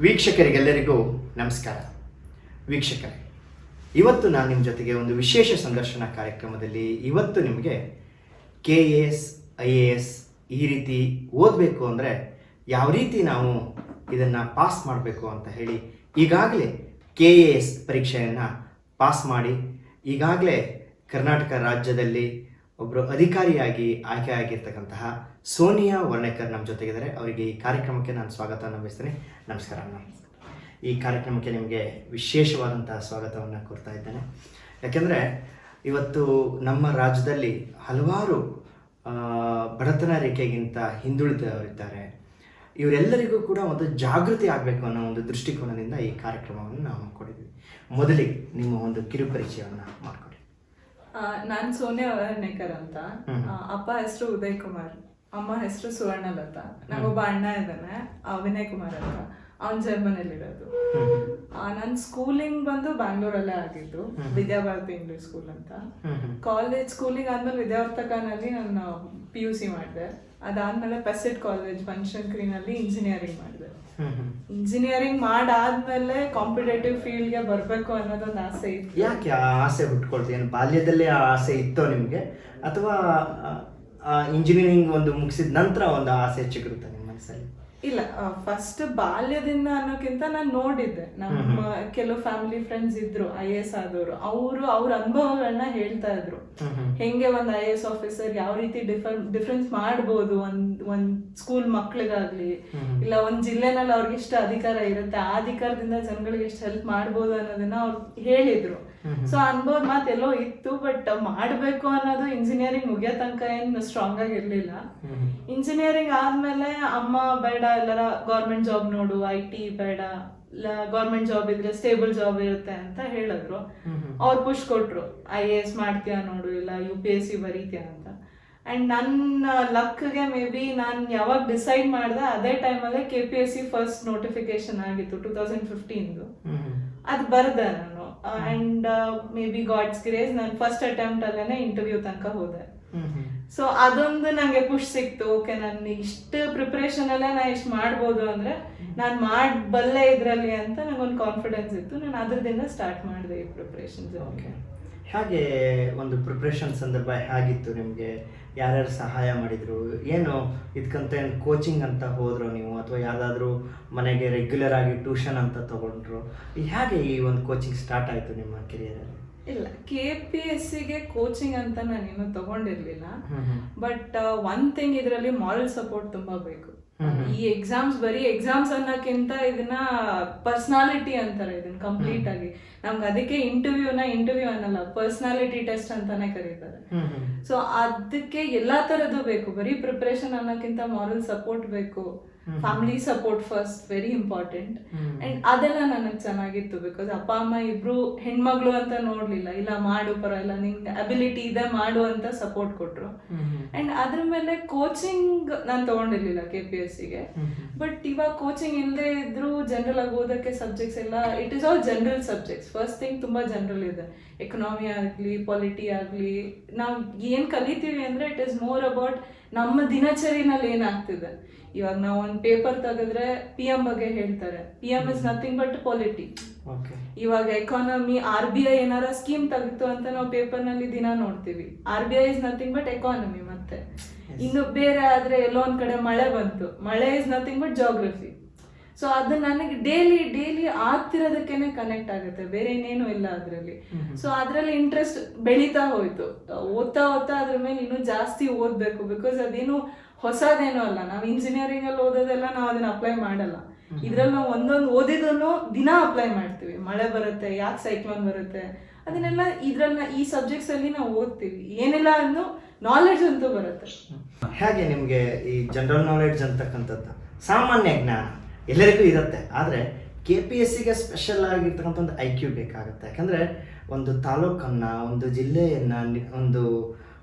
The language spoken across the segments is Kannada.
ವೀಕ್ಷಕರಿಗೆಲ್ಲರಿಗೂ ನಮಸ್ಕಾರ. ವೀಕ್ಷಕರೇ, ಇವತ್ತು ನಾನು ನಿಮ್ಮ ಜೊತೆಗೆ ಒಂದು ವಿಶೇಷ ಸಂದರ್ಶನ ಕಾರ್ಯಕ್ರಮದಲ್ಲಿ ಇವತ್ತು ನಿಮಗೆ KAS IAS ಈ ರೀತಿ ಓದಬೇಕು ಅಂದರೆ ಯಾವ ರೀತಿ ನಾವು ಇದನ್ನು ಪಾಸ್ ಮಾಡಬೇಕು ಅಂತ ಹೇಳಿ ಈಗಾಗಲೇ KAS ಪರೀಕ್ಷೆಯನ್ನು ಪಾಸ್ ಮಾಡಿ ಈಗಾಗಲೇ ಕರ್ನಾಟಕ ರಾಜ್ಯದಲ್ಲಿ ಒಬ್ಬರು ಅಧಿಕಾರಿಯಾಗಿ ಆಯ್ಕೆ ಆಗಿರ್ತಕ್ಕಂತಹ ಸೋನಿಯಾ ವರ್ಣೇಕರ್ ನಮ್ಮ ಜೊತೆಗಿದ್ದಾರೆ. ಅವರಿಗೆ ಈ ಕಾರ್ಯಕ್ರಮಕ್ಕೆ ನಾನು ಸ್ವಾಗತವನ್ನು ಬಯಸ್ತೇನೆ. ನಮಸ್ಕಾರ ಅಣ್ಣ. ಈ ಕಾರ್ಯಕ್ರಮಕ್ಕೆ ನಿಮಗೆ ವಿಶೇಷವಾದಂತಹ ಸ್ವಾಗತವನ್ನು ಕೋರ್ತಾ ಇದ್ದೇನೆ. ಯಾಕೆಂದರೆ ಇವತ್ತು ನಮ್ಮ ರಾಜ್ಯದಲ್ಲಿ ಹಲವಾರು ಬಡತನ ರೇಖೆಗಿಂತ ಹಿಂದುಳಿದವರಿದ್ದಾರೆ. ಇವರೆಲ್ಲರಿಗೂ ಕೂಡ ಒಂದು ಜಾಗೃತಿ ಆಗಬೇಕು ಅನ್ನೋ ಒಂದು ದೃಷ್ಟಿಕೋನದಿಂದ ಈ ಕಾರ್ಯಕ್ರಮವನ್ನು ನಾವು ಮಾಡಿದ್ವಿ. ಮೊದಲಿಗೆ ನಿಮ್ಮ ಒಂದು ಕಿರುಪರಿಚಯವನ್ನು ಮಾಡಿಕೊಡಿ. ನಾನು ಸೋನಿಯಾ ವರ್ಣೇಕರ್ ಅಂತ. ಅಪ್ಪ ಹೆಸರು ಉದಯ್ ಕುಮಾರ್, ಅಮ್ಮ ಹೆಸರು ಸುವರ್ಣಲತಾ. ನಂಗೊಬ್ಬ ಅಣ್ಣ ಇದ್ದಾನೆ, ವಿನಯ್ ಕುಮಾರ್ ಅಂತ. ಅವ್ನು ಜರ್ಮನಿಲಿರೋದು. ನನ್ನ ಸ್ಕೂಲಿಂಗ್ ಬಂದು ಬ್ಯಾಂಗ್ಳೂರಲ್ಲೇ ಆಗಿದ್ದು, ವಿದ್ಯಾಭಾರತಿ ಇಂಗ್ಲಿಷ್ ಸ್ಕೂಲ್ ಅಂತ. ಕಾಲೇಜ್ ಸ್ಕೂಲಿಂಗ್ ಆದ್ಮೇಲೆ ವಿದ್ಯಾವರ್ತಕನಲ್ಲಿ ನಾನು PUC ಮಾಡಿದೆ. ಅದಾದ್ಮೇಲೆ ಪೆಸಿಟ್ ಕಾಲೇಜ್ ಬನಶಂಕರಿನಲ್ಲಿ ಇಂಜಿನಿಯರಿಂಗ್ ಮಾಡಿದೆ. ಇಂಜಿನಿಯರಿಂಗ್ ಮಾಡಾದ್ಮೇಲೆ ಕಾಂಪಿಟೇಟಿವ್ ಫೀಲ್ಡ್ಗೆ ಬರಬೇಕು ಅನ್ನೋದೊಂದು ಆಸೆ ಇತ್ತು. ಯಾಕೆ ಆ ಆಸೆ ಹುಟ್ಕೊಳ್ತೀನಿ? ಬಾಲ್ಯದಲ್ಲೇ ಆ ಆಸೆ ಇತ್ತೋ ನಿಮಗೆ, ಅಥವಾ ಇಂಜಿನಿಯರಿಂಗ್ ಒಂದು ಮುಗಿಸಿದ ನಂತರ ಒಂದು ಆಸೆ ಚಿಗುರುತ್ತೆ ನಿಮ್ಮ ಮನಸ್ಸಲ್ಲಿ? ಇಲ್ಲ, ಫಸ್ಟ್ ಬಾಲ್ಯದಿಂದ ಅನ್ನೋಕ್ಕಿಂತ ನಾನು ನೋಡಿದ್ದೆ. ನಮ್ಮ ಕೆಲವು ಫ್ಯಾಮಿಲಿ ಫ್ರೆಂಡ್ಸ್ ಇದ್ರು IAS ಆದವರು. ಅವ್ರ ಅನುಭವಗಳನ್ನ ಹೇಳ್ತಾ ಇದ್ರು. ಹೆಂಗೆ ಒಂದು IAS ಆಫೀಸರ್ ಯಾವ ರೀತಿ ಡಿಫ್ರೆನ್ಸ್ ಮಾಡ್ಬೋದು ಒಂದ್ ಸ್ಕೂಲ್ ಮಕ್ಳಿಗಾಗ್ಲಿ, ಇಲ್ಲ ಒಂದ್ ಜಿಲ್ಲೆನಲ್ಲಿ ಅವ್ರಿಗೆ ಎಷ್ಟು ಅಧಿಕಾರ ಇರುತ್ತೆ, ಆ ಅಧಿಕಾರದಿಂದ ಜನಗಳಿಗೆ ಎಷ್ಟು ಹೆಲ್ಪ್ ಮಾಡ್ಬೋದು ಅನ್ನೋದನ್ನ ಅವ್ರು ಹೇಳಿದ್ರು. ಸೊ ಅನ್ಬೋದ್ ಮಾತು ಎಲ್ಲೋ ಇತ್ತು, ಬಟ್ ಮಾಡ್ಬೇಕು ಅನ್ನೋದು ಇಂಜಿನಿಯರಿಂಗ್ ಮುಗಿಯೋ ತನಕ ಏನು ಸ್ಟ್ರಾಂಗ್ ಆಗಿ ಇರ್ಲಿಲ್ಲ. ಇಂಜಿನಿಯರಿಂಗ್ ಆದ್ಮೇಲೆ ಅಮ್ಮ ಬೇಡ, ಎಲ್ಲರ ಗೌರ್ಮೆಂಟ್ ಜಾಬ್ ನೋಡು, IT ಬೇಡ, ಗೌರ್ಮೆಂಟ್ ಜಾಬ್ ಇದ್ರೆ ಸ್ಟೇಬಲ್ ಜಾಬ್ ಇರುತ್ತೆ ಅಂತ ಹೇಳಿದ್ರು. ಅವ್ರು ಪುಷ್ ಕೊಟ್ರು, IAS ಮಾಡ್ತೀಯ ನೋಡು, ಇಲ್ಲ UPSC ಬರೀತೀಯ ಅಂತ. ಅಂಡ್ ನನ್ನ ಲಕ್ಗೆ ಮೇ ಬಿ ನಾನು ಯಾವಾಗ ಡಿಸೈಡ್ ಮಾಡಿದೆ ಅದೇ ಟೈಮಲ್ಲೇ KPSC ಫಸ್ಟ್ ನೋಟಿಫಿಕೇಶನ್ ಆಗಿತ್ತು 2015. ಅದು ಬರ್ದೆ ನಾನು. And may be God's grace ನಾನು ಫಸ್ಟ್ ಅಟೆಂಪ್ಟ್ ಅಲ್ಲೇನೆ ಇಂಟರ್ವ್ಯೂ ತನಕ ಹೋದೆ. ಸೊ ಅದೊಂದು ನಂಗೆ ಖುಷಿ ಸಿಕ್ತು. ಓಕೆ, ನಾನು ಇಷ್ಟು ಪ್ರಿಪ್ರೇಷನ್ ಅಲ್ಲೇ ನಾ ಇಷ್ಟು ಮಾಡ್ಬೋದು ಅಂದ್ರೆ ನಾನು ಮಾಡಬಲ್ಲೆ ಇದ್ರಲ್ಲಿ ಅಂತ ನಂಗೊಂದು ಕಾನ್ಫಿಡೆನ್ಸ್ ಇತ್ತು. ನಾನು ಅದರದಿಂದ ಸ್ಟಾರ್ಟ್ ಮಾಡಿದೆ ಈ ಪ್ರಿಪ್ರೇಷನ್ಸ್. ಓಕೆ, ಹಾಗೆ ಒಂದು ಪ್ರಿಪ್ರೇಷನ್ ಸಂದರ್ಭ ಹೇಗಿತ್ತು ನಿಮಗೆ? ಯಾರ್ಯಾರು ಸಹಾಯ ಮಾಡಿದರು? ಏನು ಇದಕ್ಕಂತ ಏನು ಕೋಚಿಂಗ್ ಅಂತ ಹೋದ್ರು ನೀವು, ಅಥವಾ ಯಾವುದಾದ್ರೂ ಮನೆಗೆ ರೆಗ್ಯುಲರ್ ಆಗಿ ಟ್ಯೂಷನ್ ಅಂತ ತೊಗೊಂಡ್ರು? ಹೇಗೆ ಈ ಒಂದು ಕೋಚಿಂಗ್ ಸ್ಟಾರ್ಟ್ ಆಯಿತು ನಿಮ್ಮ ಕೆರಿಯರಲ್ಲಿ? ಇಲ್ಲ, KPSCಗೆ ಕೋಚಿಂಗ್ ಅಂತ ನಾನೇನು ತಗೊಂಡಿರ್ಲಿಲ್ಲ. ಬಟ್ ಒನ್ ಥಿಂಗ್, ಇದರಲ್ಲಿ ಮಾರಲ್ ಸಪೋರ್ಟ್ ತುಂಬಾ ಬೇಕು. ಈ ಬರೀ ಎಕ್ಸಾಮ್ಸ್ ಅನ್ನೋಕ್ಕಿಂತ ಇದನ್ನ ಪರ್ಸನಾಲಿಟಿ ಅಂತಾರೆ ಇದನ್ನ ಕಂಪ್ಲೀಟ್ ಆಗಿ. ನಮ್ಗೆ ಅದಕ್ಕೆ ಇಂಟರ್ವ್ಯೂ ಅನ್ನಲ್ಲ, ಪರ್ಸನಾಲಿಟಿ ಟೆಸ್ಟ್ ಅಂತಾನೆ ಕರೀತಾರೆ. ಸೊ ಅದಕ್ಕೆ ಎಲ್ಲಾ ತರದ್ದು ಬೇಕು. ಬರೀ ಪ್ರಿಪರೇಷನ್ ಅನ್ನೋಕ್ಕಿಂತ ಮಾರಲ್ ಸಪೋರ್ಟ್ ಬೇಕು, family support first, very important. And ಅದೆಲ್ಲ ನನಗೆ ಚೆನ್ನಾಗಿತ್ತು. ಬಿಕಾಸ್ ಅಪ್ಪ ಅಮ್ಮ ಇಬ್ರು ಹೆಣ್ಮಗಳು ಅಂತ ನೋಡ್ಲಿಲ್ಲ, ಇಲ್ಲ ಮಾಡು ಪರವಾಗಿಲ್ಲ, ನಿಂಗೆ ಅಬಿಲಿಟಿ ಇದೆ ಮಾಡು ಅಂತ ಸಪೋರ್ಟ್ ಕೊಟ್ರು. ಅಂಡ್ ಅದ್ರ ಮೇಲೆ ಕೋಚಿಂಗ್ ನಾನು ತಗೊಂಡಿರ್ಲಿಲ್ಲ KPSCಗೆ. ಬಟ್ ಇವಾಗ ಕೋಚಿಂಗ್ ಇಲ್ಲದೆ ಇದ್ರು ಜನರಲ್ ಆಗಿ ಓದಕ್ಕೆ ಸಬ್ಜೆಕ್ಟ್ಸ್ ಎಲ್ಲ, it is all general subjects. First thing ತುಂಬಾ ಜನರಲ್ ಇದೆ. ಎಕನಾಮಿ ಆಗ್ಲಿ, ಪಾಲಿಟಿ ಆಗ್ಲಿ, ನಾವು ಏನ್ ಕಲಿತೀವಿ ಅಂದ್ರೆ ಇಟ್ ಇಸ್ ಮೋರ್ ಅಬೌಟ್ ನಮ್ಮ ದಿನಚರಿನಲ್ಲಿ ಏನಾಗ್ತಿದೆ. ಇವಾಗ ನಾವು ಒಂದು ಪೇಪರ್ ತೆಗೆದ್ರೆ PM ಬಗ್ಗೆ ಹೇಳ್ತಾರೆ. PM is nothing but polity. ಇವಾಗ ಎಕಾನಮಿ, RBI ಏನಾರ ಸ್ಕೀಮ್ ತೆಗಿತು ಅಂತ ನಾವು ಪೇಪರ್ ನಲ್ಲಿ ದಿನ ನೋಡ್ತೀವಿ. RBI is nothing but economy. ಮತ್ತೆ ಇನ್ನು ಬೇರೆ ಆದ್ರೆ ಎಲ್ಲೋ ಒಂದ್ ಕಡೆ ಮಳೆ ಬಂತು, ಮಳೆ is nothing but geography. So ಅದು ನನಗೆ ಡೈಲಿ ಆಗ್ತಿರೋದಕ್ಕೇನೆ ಕನೆಕ್ಟ್ ಆಗುತ್ತೆ, ಬೇರೆ ಇನ್ನೇನು ಇಲ್ಲ ಅದ್ರಲ್ಲಿ. ಸೊ ಅದ್ರಲ್ಲಿ ಇಂಟ್ರೆಸ್ಟ್ ಬೆಳೀತಾ ಹೋಯ್ತು. ಓದ್ತಾ ಅದ್ರ ಮೇಲೆ ಇನ್ನೂ ಜಾಸ್ತಿ ಓದ್ಬೇಕು. ಬಿಕಾಸ್ ಅದೇನು ಹೊಸದೇನೂ ಅಲ್ಲ. ನಾವು ಇಂಜಿನಿಯರಿಂಗ್ ಅಲ್ಲಿ ಓದೋದೆಲ್ಲ ನಾವು ಅದನ್ನ ಅಪ್ಲೈ ಮಾಡಲ್ಲ. ಇದ್ರಲ್ಲಿ ನಾವು ಒಂದೊಂದು ಓದಿದನ್ನು ದಿನ ಅಪ್ಲೈ ಮಾಡ್ತೀವಿ. ಮಳೆ ಬರುತ್ತೆ, ಯಾಕೆ ಸೈಕ್ಲೋನ್ ಬರುತ್ತೆ, ಅದನ್ನೆಲ್ಲ ಈ ಸಬ್ಜೆಕ್ಟ್ಸ್ ಅಲ್ಲಿ ನಾವು ಓದ್ತೀವಿ. ಏನಿಲ್ಲ ಅನ್ನೋ ನಾಲೆಡ್ಜ್ ಅಂತೂ ಬರುತ್ತೆ. ಹೇಗೆ ನಿಮಗೆ ಈ ಜನರಲ್ ನಾಲೆಡ್ಜ್ ಅಂತಕ್ಕಂಥದ್ದು, ಸಾಮಾನ್ಯ ಜ್ಞಾನ ಎಲ್ಲರಿಗೂ ಇರುತ್ತೆ, ಆದರೆ KPSCಗೆ ಸ್ಪೆಷಲ್ ಆಗಿರ್ತಕ್ಕಂಥ ಒಂದು IQ ಬೇಕಾಗುತ್ತೆ. ಯಾಕಂದರೆ ಒಂದು ತಾಲೂಕನ್ನು, ಒಂದು ಜಿಲ್ಲೆಯನ್ನು,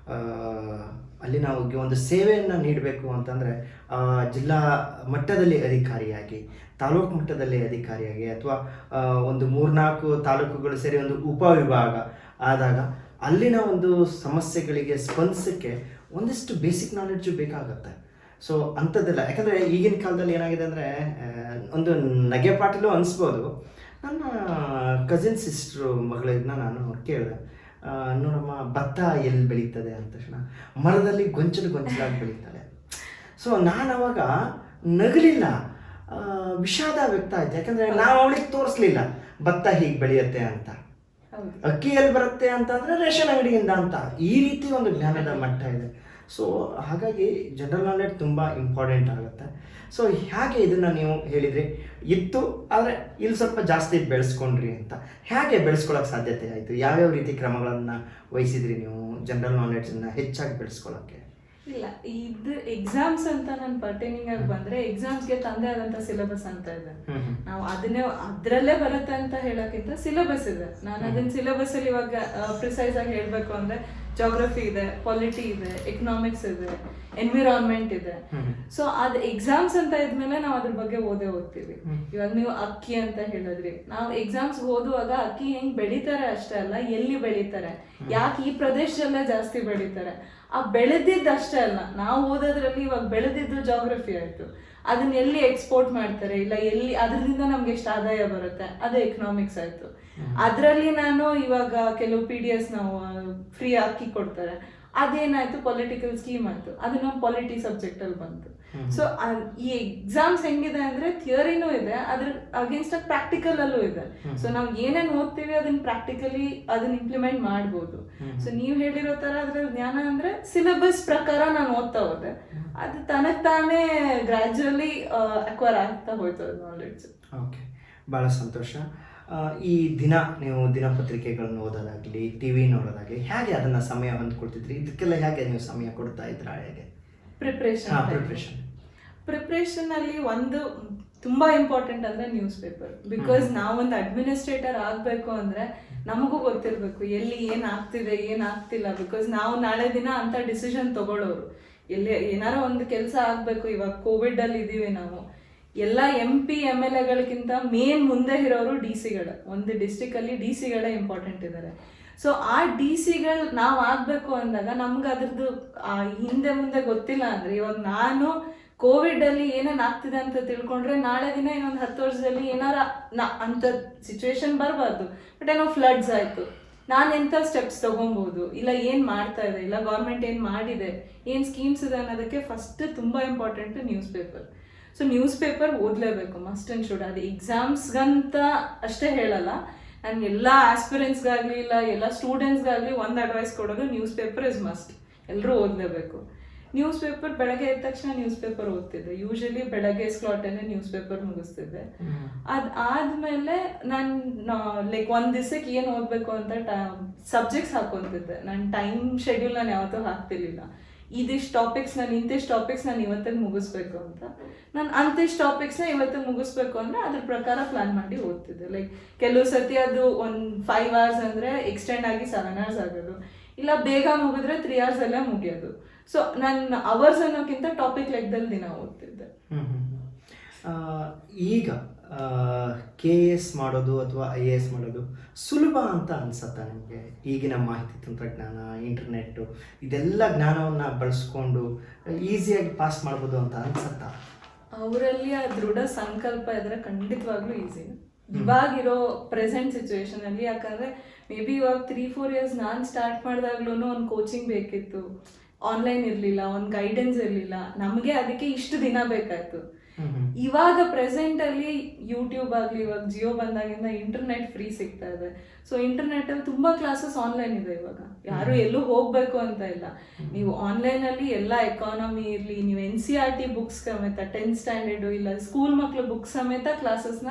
ಅಲ್ಲಿ ನಾವು ಒಂದು ಸೇವೆಯನ್ನು ನೀಡಬೇಕು ಅಂತಂದರೆ ಜಿಲ್ಲಾ ಮಟ್ಟದಲ್ಲಿ ಅಧಿಕಾರಿಯಾಗಿ, ತಾಲೂಕು ಮಟ್ಟದಲ್ಲಿ ಅಧಿಕಾರಿಯಾಗಿ, ಅಥವಾ ಒಂದು 3-4 ತಾಲೂಕುಗಳು ಸೇರಿ ಒಂದು ಉಪವಿಭಾಗ ಆದಾಗ ಅಲ್ಲಿನ ಒಂದು ಸಮಸ್ಯೆಗಳಿಗೆ ಸ್ಪಂದಿಸೋಕ್ಕೆ ಒಂದಿಷ್ಟು ಬೇಸಿಕ್ ನಾಲೆಡ್ಜು ಬೇಕಾಗುತ್ತೆ. ಸೊ ಅಂಥದ್ದೆಲ್ಲ, ಯಾಕಂದರೆ ಈಗಿನ ಕಾಲದಲ್ಲಿ ಏನಾಗಿದೆ ಅಂದರೆ ಒಂದು ನಗೆ ಪಾಟಲು ಅನಿಸ್ಬೋದು. ನನ್ನ ಕಸಿನ್ ಸಿಸ್ಟ್ರು ಮಗಳಿಂದ ನಾನು ಕೇಳಿದೆ, ನೋಡಮ್ಮ ಭತ್ತ ಎಲ್ಲಿ ಬೆಳೀತದೆ ಅಂದ ತಕ್ಷಣ ಮರದಲ್ಲಿ ಗೊಂಚಲಾಗಿ ಬೆಳೀತಾಳೆ. ಸೊ ನಾನು ಅವಾಗ ನಗಲಿಲ್ಲ, ವಿಷಾದ ವ್ಯಕ್ತ ಆಯ್ತು. ಯಾಕಂದರೆ ನಾವು ಅವಳಿಗೆ ತೋರಿಸ್ಲಿಲ್ಲ ಭತ್ತ ಹೀಗೆ ಬೆಳೆಯುತ್ತೆ ಅಂತ. ಅಕ್ಕಿ ಎಲ್ಲಿ ಬರುತ್ತೆ ಅಂತಂದರೆ ರೇಷನ್ ಅಂಗಡಿಯಿಂದ ಅಂತ. ಈ ರೀತಿ ಒಂದು ಜ್ಞಾನದ ಮಟ್ಟ ಇದೆ. ಸೊ ಹಾಗಾಗಿ ಜನರಲ್ ನಾಲೆಡ್ಜ್ ತುಂಬ ಇಂಪಾರ್ಟೆಂಟ್ ಆಗುತ್ತೆ. ಸೊ ಹೇಗೆ ಇದನ್ನು ನೀವು ಹೇಳಿದ್ರಿ ಇತ್ತು, ಆದರೆ ಇಲ್ಲಿ ಸ್ವಲ್ಪ ಜಾಸ್ತಿ ಬೆಳೆಸ್ಕೊಂಡ್ರಿ ಅಂತ. ಹೇಗೆ ಬೆಳೆಸ್ಕೊಳ್ಳೋಕೆ ಸಾಧ್ಯತೆ ಆಯಿತು? ಯಾವ್ಯಾವ ರೀತಿ ಕ್ರಮಗಳನ್ನು ವಹಿಸಿದ್ರಿ ನೀವು ಜನರಲ್ ನಾಲೆಡ್ಜನ್ನು ಹೆಚ್ಚಾಗಿ ಬೆಳೆಸ್ಕೊಳ್ಳೋಕ್ಕೆ? ಇಲ್ಲ, ಇದು ಎಕ್ಸಾಮ್ಸ್ ಅಂತ ನಾನು ಪರ್ಟೈನಿಂಗ್ ಆಗಿ ಬಂದ್ರೆ ಎಕ್ಸಾಮ್ಸ್ಗೆ ತಂದೆ ಆದಂತ ಸಿಲೆಬಸ್ ಅಂತ ಇದೆ. ನಾವು ಅದ್ರಲ್ಲೇ ಬರುತ್ತೆ ಅಂತ ಹೇಳೋಕ್ಕಿಂತ ಸಿಲೆಬಸ್ ಇದೆ. ನಾನು ಅದನ್ನ ಸಿಲೆಬಸ್ ಅಲ್ಲಿ ಇವಾಗ ಪ್ರಿಸೈಸ್ ಆಗಿ ಹೇಳ್ಬೇಕು ಅಂದ್ರೆ ಜಾಗ್ರಫಿ ಇದೆ, ಪಾಲಿಟಿ ಇದೆ, ಎಕನಾಮಿಕ್ಸ್ ಇದೆ, ಎನ್ವಿರಾನ್ಮೆಂಟ್ ಇದೆ. ಸೊ ಅದ್ ಎಕ್ಸಾಮ್ಸ್ ಅಂತ ಇದ್ಮೇಲೆ ನಾವು ಅದ್ರ ಬಗ್ಗೆ ಓದ್ತೀವಿ. ಇವಾಗ ನೀವು ಅಕ್ಕಿ ಅಂತ ಹೇಳಿದ್ರಿ, ನಾವು ಎಕ್ಸಾಮ್ಸ್ ಓದುವಾಗ ಅಕ್ಕಿ ಹೆಂಗ್ ಬೆಳಿತಾರೆ ಅಷ್ಟೇ ಅಲ್ಲ, ಎಲ್ಲಿ ಬೆಳಿತಾರೆ, ಯಾಕೆ ಈ ಪ್ರದೇಶದಲ್ಲೇ ಜಾಸ್ತಿ ಬೆಳಿತಾರೆ, ಆ ಬೆಳೆದಿದ್ದು ಅಷ್ಟೇ ಅಲ್ಲ, ನಾವು ಓದೋದ್ರಲ್ಲಿ ಇವಾಗ ಬೆಳೆದಿದ್ದು ಜಾಗ್ರಫಿ ಆಯ್ತು, ಅದನ್ನ ಎಲ್ಲಿ ಎಕ್ಸ್ಪೋರ್ಟ್ ಮಾಡ್ತಾರೆ, ಇಲ್ಲ ಎಲ್ಲಿ ಅದರಿಂದ ನಮ್ಗೆ ಎಷ್ಟು ಆದಾಯ ಬರುತ್ತೆ, ಅದು ಎಕನಾಮಿಕ್ಸ್ ಆಯ್ತು. ಅದರಲ್ಲಿ ನಾನು ಇವಾಗ ಕೆಲವು PDS ನಾವು ಫ್ರೀ ಅಕ್ಕಿ ಕೊಡ್ತಾರೆ, ಅದೇನಾಯ್ತು ಪೊಲಿಟಿಕಲ್ ಸ್ಕೀಮ್ ಆಯ್ತು, ಅದು ನಮ್ಮ ಪಾಲಿಟಿ ಸಬ್ಜೆಕ್ಟ್ ಅಲ್ಲಿ ಬಂತು. ಸೊ ಈ ಎಕ್ಸಾಮ್ಸ್ ಹೆಂಗಿದೆ ಅಂದ್ರೆ ಥಿಯರಿನೂ ಇದೆ, ಅದ್ರ ಅಗೇನ್ಸ್ಟ್ ಪ್ರಾಕ್ಟಿಕಲ್ ಅಲ್ಲೂ ಇದೆ. ಸೊ ನಾವು ಏನೇನು ಓದ್ತೀವಿ ಅದನ್ನ ಪ್ರಾಕ್ಟಿಕಲಿ ಅದನ್ನ ಇಂಪ್ಲಿಮೆಂಟ್ ಮಾಡ್ಬೋದು. ಸೊ ನೀವು ಹೇಳಿರೋ ತರ ಅದ್ರ ಜ್ಞಾನ ಅಂದ್ರೆ ಸಿಲೆಬಸ್ ಪ್ರಕಾರ ನಾನು ಓದ್ತಾ ಹೋದೆ, ಅದು ತನಗ್ ತಾನೇ ಗ್ರಾಜುವಲಿ ಅಕ್ವೈರ್ ಆಗ್ತಾ ಹೋಯ್ತು ಅದು ನಾಲೆಡ್ಜ್. ಓಕೆ, ಭಾಳ ಸಂತೋಷ. ಈ ದಿನ ನೀವು ದಿನಪತ್ರಿಕೆಗಳನ್ನು ಓದೋದಾಗಲಿ, TV ನೋಡೋದಾಗಲಿ, ಹೇಗೆ ಅದನ್ನು ಸಮಯ ಹೊಂದ್ಕೊಳ್ತಿದ್ರಿ? ಇದಕ್ಕೆಲ್ಲ ಹೇಗೆ ನೀವು ಸಮಯ ಕೊಡ್ತಾ ಇದ್ರಾ? ಹೇಗೆ ಪ್ರಿಪ್ರೇಷನ್ ಅಲ್ಲಿ ಒಂದು ತುಂಬಾ ಇಂಪಾರ್ಟೆಂಟ್ ಅಂದ್ರೆ ನ್ಯೂಸ್ ಪೇಪರ್. ಬಿಕಾಸ್ ನಾವೊಂದು ಅಡ್ಮಿನಿಸ್ಟ್ರೇಟರ್ ಆಗ್ಬೇಕು ಅಂದ್ರೆ ನಮಗೂ ಗೊತ್ತಿರ್ಬೇಕು ಎಲ್ಲಿ ಏನ್ ಆಗ್ತಿದೆ ಏನ್ ಆಗ್ತಿಲ್ಲ. ಬಿಕಾಸ್ ನಾವು ನಾಳೆ ದಿನ ಅಂತ ಡಿಸಿಷನ್ ತಗೊಳ್ಳೋರು. ಎಲ್ಲಿ ಏನಾರ ಒಂದು ಕೆಲಸ ಆಗ್ಬೇಕು, ಇವಾಗ ಕೋವಿಡ್ ಅಲ್ಲಿ ಇದೀವಿ ನಾವು, ಎಲ್ಲ MP MLAಗಳಿಗಿಂತ ಮೇನ್ ಮುಂದೆ ಇರೋರು DC-ಗಳು. ಒಂದು ಡಿಸ್ಟ್ರಿಕ್ಟ್ ಅಲ್ಲಿ DC-ಗಳೇ ಇಂಪಾರ್ಟೆಂಟ್ ಇದ್ದಾರೆ. ಸೊ ಆ DC-ಗಳು ನಾವು ಆಗ್ಬೇಕು ಅಂದಾಗ ನಮ್ಗೆ ಅದ್ರದ್ದು ಹಿಂದೆ ಮುಂದೆ ಗೊತ್ತಿಲ್ಲ ಅಂದ್ರೆ, ಇವಾಗ ನಾನು ಕೋವಿಡ್ ಅಲ್ಲಿ ಏನೇನ್ ಆಗ್ತಿದೆ ಅಂತ ತಿಳ್ಕೊಂಡ್ರೆ ನಾಳೆ ದಿನ ಇನ್ನೊಂದು 10 ವರ್ಷದಲ್ಲಿ ಏನಾರ ಅಂತ ಸಿಚುವೇಶನ್ ಬರಬಾರ್ದು. ಬಟ್ ಏನೋ ಫ್ಲಡ್ಸ್ ಆಯ್ತು, ನಾನು ಎಂಥ ಸ್ಟೆಪ್ಸ್ ತಗೊಬೋದು, ಇಲ್ಲ ಏನ್ ಮಾಡ್ತಾ ಇದೆ, ಇಲ್ಲ ಗೌರ್ಮೆಂಟ್ ಏನ್ ಮಾಡಿದೆ, ಏನ್ ಸ್ಕೀಮ್ಸ್ ಇದೆ ಅನ್ನೋದಕ್ಕೆ ಫಸ್ಟ್ ತುಂಬಾ important newspaper. So newspaper ಓದಲೇಬೇಕು, ಮಸ್ಟ್ ಅಂಡ್ ಶುಡ್. ಅದು ಎಕ್ಸಾಮ್ಸ್ಗಂತ ಅಷ್ಟೇ ಹೇಳಲ್ಲ, ನಾನು ಎಲ್ಲ ಆಸ್ಪಿರೆಂಟ್ಸ್ಗಾಗಲಿ ಇಲ್ಲ ಎಲ್ಲ ಸ್ಟೂಡೆಂಟ್ಸ್ಗಾಗಲಿ ಒಂದು ಅಡ್ವೈಸ್ ಕೊಡೋದು, ನ್ಯೂಸ್ ಪೇಪರ್ ಇಸ್ ಮಸ್ಟ್, ಎಲ್ಲರೂ ಓದಲೇಬೇಕು. ನ್ಯೂಸ್ ಪೇಪರ್ ಬೆಳಗ್ಗೆ ಎದ್ದ ತಕ್ಷಣ ನ್ಯೂಸ್ ಪೇಪರ್ ಓದ್ತಿದ್ದೆ. ಯೂಶಲಿ ಬೆಳಗ್ಗೆ ಸ್ಲಾಟಲ್ಲೇ ನ್ಯೂಸ್ ಪೇಪರ್ ಮುಗಿಸ್ತಿದ್ದೆ. ಅದಾದ್ಮೇಲೆ ನಾನು ಲೈಕ್ ಒಂದ್ ದಿವಸಕ್ಕೆ ಏನು ಓದಬೇಕು ಅಂತ ಸಬ್ಜೆಕ್ಟ್ಸ್ ಹಾಕೊಂತಿದ್ದೆ. ನನ್ನ ಟೈಮ್ ಶೆಡ್ಯೂಲ್ ನಾನು ಯಾವತ್ತೂ ಹಾಕ್ತಿರ್ಲಿಲ್ಲ. ಇಂತಿಷ್ಟು ಟಾಪಿಕ್ಸ್ ನಾನು ಇವತ್ತಿಗೆ ಮುಗಿಸ್ಬೇಕು ಅಂತ. ನಾನು ಅಂತಿಷ್ಟು ಟಾಪಿಕ್ಸ್ನ ಇವತ್ತಿಗೆ ಮುಗಿಸ್ಬೇಕು ಅಂದ್ರೆ ಅದ್ರ ಪ್ರಕಾರ ಪ್ಲಾನ್ ಮಾಡಿ ಓದ್ತಿದ್ದೆ. ಲೈಕ್ ಕೆಲವು ಸತಿ ಅದು ಒಂದು 5 hours ಅಂದ್ರೆ ಎಕ್ಸ್ಟೆಂಡ್ ಆಗಿ 7 hours ಆಗೋದು, ಇಲ್ಲ ಬೇಗ ಮುಗಿದ್ರೆ 3 hours ಅಲ್ಲೇ ಮುಗಿಯೋದು. ಸೊ ನಾನು ಅವರ್ಸ್ ಅನ್ನೋಕ್ಕಿಂತ ಟಾಪಿಕ್ ಲೆಕ್ಕದಲ್ಲಿ ದಿನ ಓದ್ತಿದ್ದೆ. ಈಗ KS ಮಾಡೋದು ಅಥವಾ IAS ಮಾಡೋದು ಸುಲಭ ಅಂತ ಅನ್ಸತ್ತಾ ನಿಮಗೆ? ಈಗಿನ ಮಾಹಿತಿ ತಂತ್ರಜ್ಞಾನ, ಇಂಟರ್ನೆಟ್ಟು, ಇದೆಲ್ಲ ಜ್ಞಾನವನ್ನು ಬಳಸ್ಕೊಂಡು ಈಸಿಯಾಗಿ ಪಾಸ್ ಮಾಡ್ಬೋದು ಅಂತ ಅನ್ಸತ್ತಾ? ಅವರಲ್ಲಿ ಆ ದೃಢ ಸಂಕಲ್ಪ ಇದ್ರೆ ಖಂಡಿತವಾಗ್ಲೂ ಈಸಿ ಇವಾಗಿರೋ ಪ್ರೆಸೆಂಟ್ ಸಿಚುವೇಶನ್ ಅಲ್ಲಿ. ಯಾಕಂದ್ರೆ ಮೇ ಬಿ ಇವಾಗ 3-4 years ನಾನು ಸ್ಟಾರ್ಟ್ ಮಾಡಿದಾಗ್ಲೂ ಒಂದು ಕೋಚಿಂಗ್ ಬೇಕಿತ್ತು, ಆನ್ಲೈನ್ ಇರಲಿಲ್ಲ, ಒಂದು ಗೈಡೆನ್ಸ್ ಇರಲಿಲ್ಲ, ನಮಗೆ ಅದಕ್ಕೆ ಇಷ್ಟು ದಿನ ಬೇಕಾಯ್ತು. ಇವಾಗ ಪ್ರೆಸೆಂಟ್ ಅಲ್ಲಿ ಯೂಟ್ಯೂಬ್ ಆಗ್ಲಿ, ಇವಾಗ ಜಿಯೋ ಬಂದಾಗಿಂದ ಇಂಟರ್ನೆಟ್ ಫ್ರೀ ಸಿಗ್ತಾ ಇದೆ. ಸೊ ಇಂಟರ್ನೆಟ್ ಅಲ್ಲಿ ತುಂಬಾ ಕ್ಲಾಸಸ್ ಆನ್ಲೈನ್ ಇದೆ. ಇವಾಗ ಯಾರು ಎಲ್ಲೂ ಹೋಗ್ಬೇಕು ಅಂತ ಇಲ್ಲ, ನೀವು ಆನ್ಲೈನ್ ಅಲ್ಲಿ ಎಲ್ಲ ಎಕಾನಮಿ ಇರ್ಲಿ, ನೀವು NCERT ಬುಕ್ಸ್ ಸಮೇತ 10th ಸ್ಟ್ಯಾಂಡರ್ಡ್ ಇಲ್ಲ ಸ್ಕೂಲ್ ಮಕ್ಳು ಬುಕ್ಸ್ ಸಮೇತ ಕ್ಲಾಸಸ್ನ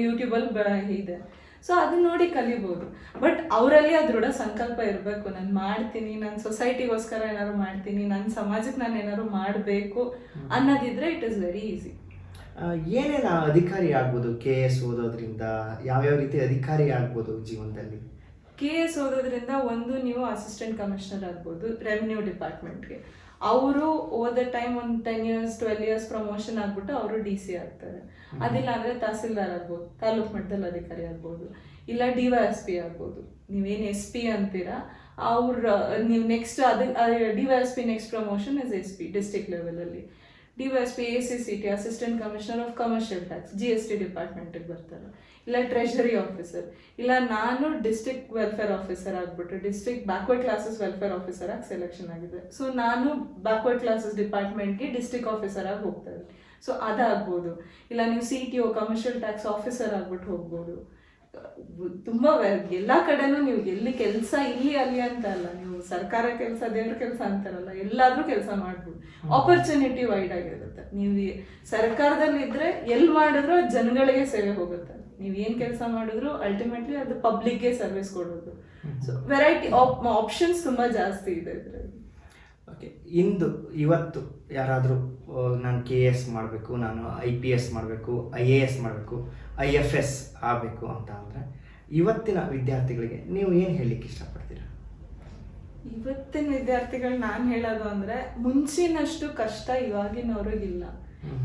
ಯೂಟ್ಯೂಬ್ ಅಲ್ಲಿ ಇದೆ. ಸೊ ಅದನ್ನ ನೋಡಿ ಕಲಿಬಹುದು. ಬಟ್ ಅವರಲ್ಲಿ ಆ ದೃಢ ಸಂಕಲ್ಪ ಇರಬೇಕು, ನಾನು ಮಾಡ್ತೀನಿ, ನನ್ನ ಸೊಸೈಟಿಗೋಸ್ಕರ ಏನಾದ್ರು ಮಾಡ್ತೀನಿ, ನನ್ನ ಸಮಾಜಕ್ಕೆ ನಾನು ಏನಾದ್ರು ಮಾಡಬೇಕು ಅನ್ನೋದಿದ್ರೆ ಇಟ್ ಇಸ್ ವೆರಿ ಈಸಿ. ಏನೇನು ಅಧಿಕಾರಿ ಆಗ್ಬೋದು KS ಓದೋದ್ರಿಂದ? ಯಾವ್ಯಾವ ರೀತಿ ಅಧಿಕಾರಿ ಆಗ್ಬೋದು ಜೀವನದಲ್ಲಿ? KS ಓದೋದ್ರಿಂದ ಒಂದು ನೀವು ಅಸಿಸ್ಟೆಂಟ್ ಕಮಿಷನರ್ ಆಗ್ಬೋದು ರೆವಿನ್ಯೂ ಡಿಪಾರ್ಟ್ಮೆಂಟ್ಗೆ. ಅವರು ಓದ ಟೈಮ್ ಒಂದು 10 years 12 years ಪ್ರಮೋಷನ್ ಆಗ್ಬಿಟ್ಟು ಅವರು DC ಆಗ್ತಾರೆ. ಅದಿಲ್ಲ ಅಂದ್ರೆ ತಹಸೀಲ್ದಾರ್ ಆಗ್ಬೋದು, ತಾಲೂಕ್ ಮಟ್ಟದಲ್ಲಿ ಅಧಿಕಾರಿ ಆಗ್ಬೋದು, ಇಲ್ಲ DYSP ಆಗ್ಬೋದು. ನೀವೇನು SP ಅಂತೀರಾ ನೀವು next DYSP next promotion is SP district ಲೆವೆಲಲ್ಲಿ. DYSP ACCT assistant commissioner of commercial tax GST ಡಿಪಾರ್ಟ್ಮೆಂಟಿಗೆ ಬರ್ತಾರೆ, ಇಲ್ಲ ಟ್ರೆಷರಿ ಆಫೀಸರ್, ಇಲ್ಲ ನಾನು ಡಿಸ್ಟ್ರಿಕ್ಟ್ ವೆಲ್ಫೇರ್ ಆಫೀಸರ್ ಆಗ್ಬಿಟ್ಟು district backward classes welfare officer ಆಗಿ ಸೆಲೆಕ್ಷನ್ ಆಗಿದೆ. ಸೊ ನಾನು ಬ್ಯಾಕ್ವರ್ಡ್ ಕ್ಲಾಸಸ್ ಡಿಪಾರ್ಟ್ಮೆಂಟ್ಗೆ ಡಿಸ್ಟ್ರಿಕ್ಟ್ ಆಫೀಸರ್ ಆಗಿ ಹೋಗ್ತಾ ಇದ್ದೀನಿ. ಸೊ ಅದಾಗ್ಬೋದು. ಇಲ್ಲ ನೀವು CTO ಕಮರ್ಷಿಯಲ್ ಟ್ಯಾಕ್ಸ್ ಆಫೀಸರ್ ಆಗ್ಬಿಟ್ಟು ಹೋಗ್ಬೋದು. ತುಂಬ ಎಲ್ಲ ಕಡೆನೂ ನೀವು ಎಲ್ಲಿ ಕೆಲಸ ಇಲ್ಲಿ ಅಲ್ಲಿ ಅಂತ ಅಲ್ಲ, ನೀವು ಸರ್ಕಾರ ಕೆಲಸ ದೇವ್ರ ಕೆಲಸ ಅಂತಾರಲ್ಲ, ಎಲ್ಲಾದ್ರೂ ಕೆಲಸ ಮಾಡ್ಬೋದು. ಆಪರ್ಚುನಿಟಿ ವೈಡ್ ಆಗಿರುತ್ತೆ. ನೀವು ಸರ್ಕಾರದಲ್ಲಿ ಇದ್ರೆ ಎಲ್ಲಿ ಮಾಡಿದ್ರು ಜನಗಳಿಗೆ ಸೇವೆ ಹೋಗುತ್ತೆ. ನೀವು ಏನ್ ಕೆಲಸ ಮಾಡಿದ್ರು ಅಲ್ಟಿಮೇಟ್ಲಿ ಅದು ಪಬ್ಲಿಕ್ಗೆ ಸರ್ವಿಸ್ ಕೊಡೋದು. ಸೊ ವೆರೈಟಿ ಆಪ್ಷನ್ಸ್ ತುಂಬಾ ಜಾಸ್ತಿ ಇದೆ ಇದರಲ್ಲಿ. ಓಕೆ, ಇವತ್ತು ಯಾರಾದರೂ ನಾನು KS ಮಾಡಬೇಕು, ನಾನು IPS ಮಾಡಬೇಕು, IAS ಮಾಡಬೇಕು, IFS ಆಗಬೇಕು ಅಂತ ಅಂದರೆ ಇವತ್ತಿನ ವಿದ್ಯಾರ್ಥಿಗಳಿಗೆ ನೀವು ಏನು ಹೇಳಲಿಕ್ಕೆ ಇಷ್ಟಪಡ್ತೀರಾ? ಇವತ್ತಿನ ವಿದ್ಯಾರ್ಥಿಗಳು ನಾನು ಹೇಳೋದು ಅಂದರೆ ಮುಂಚಿನಷ್ಟು ಕಷ್ಟ ಇವಾಗಿನವ್ರಿಗಿಲ್ಲ.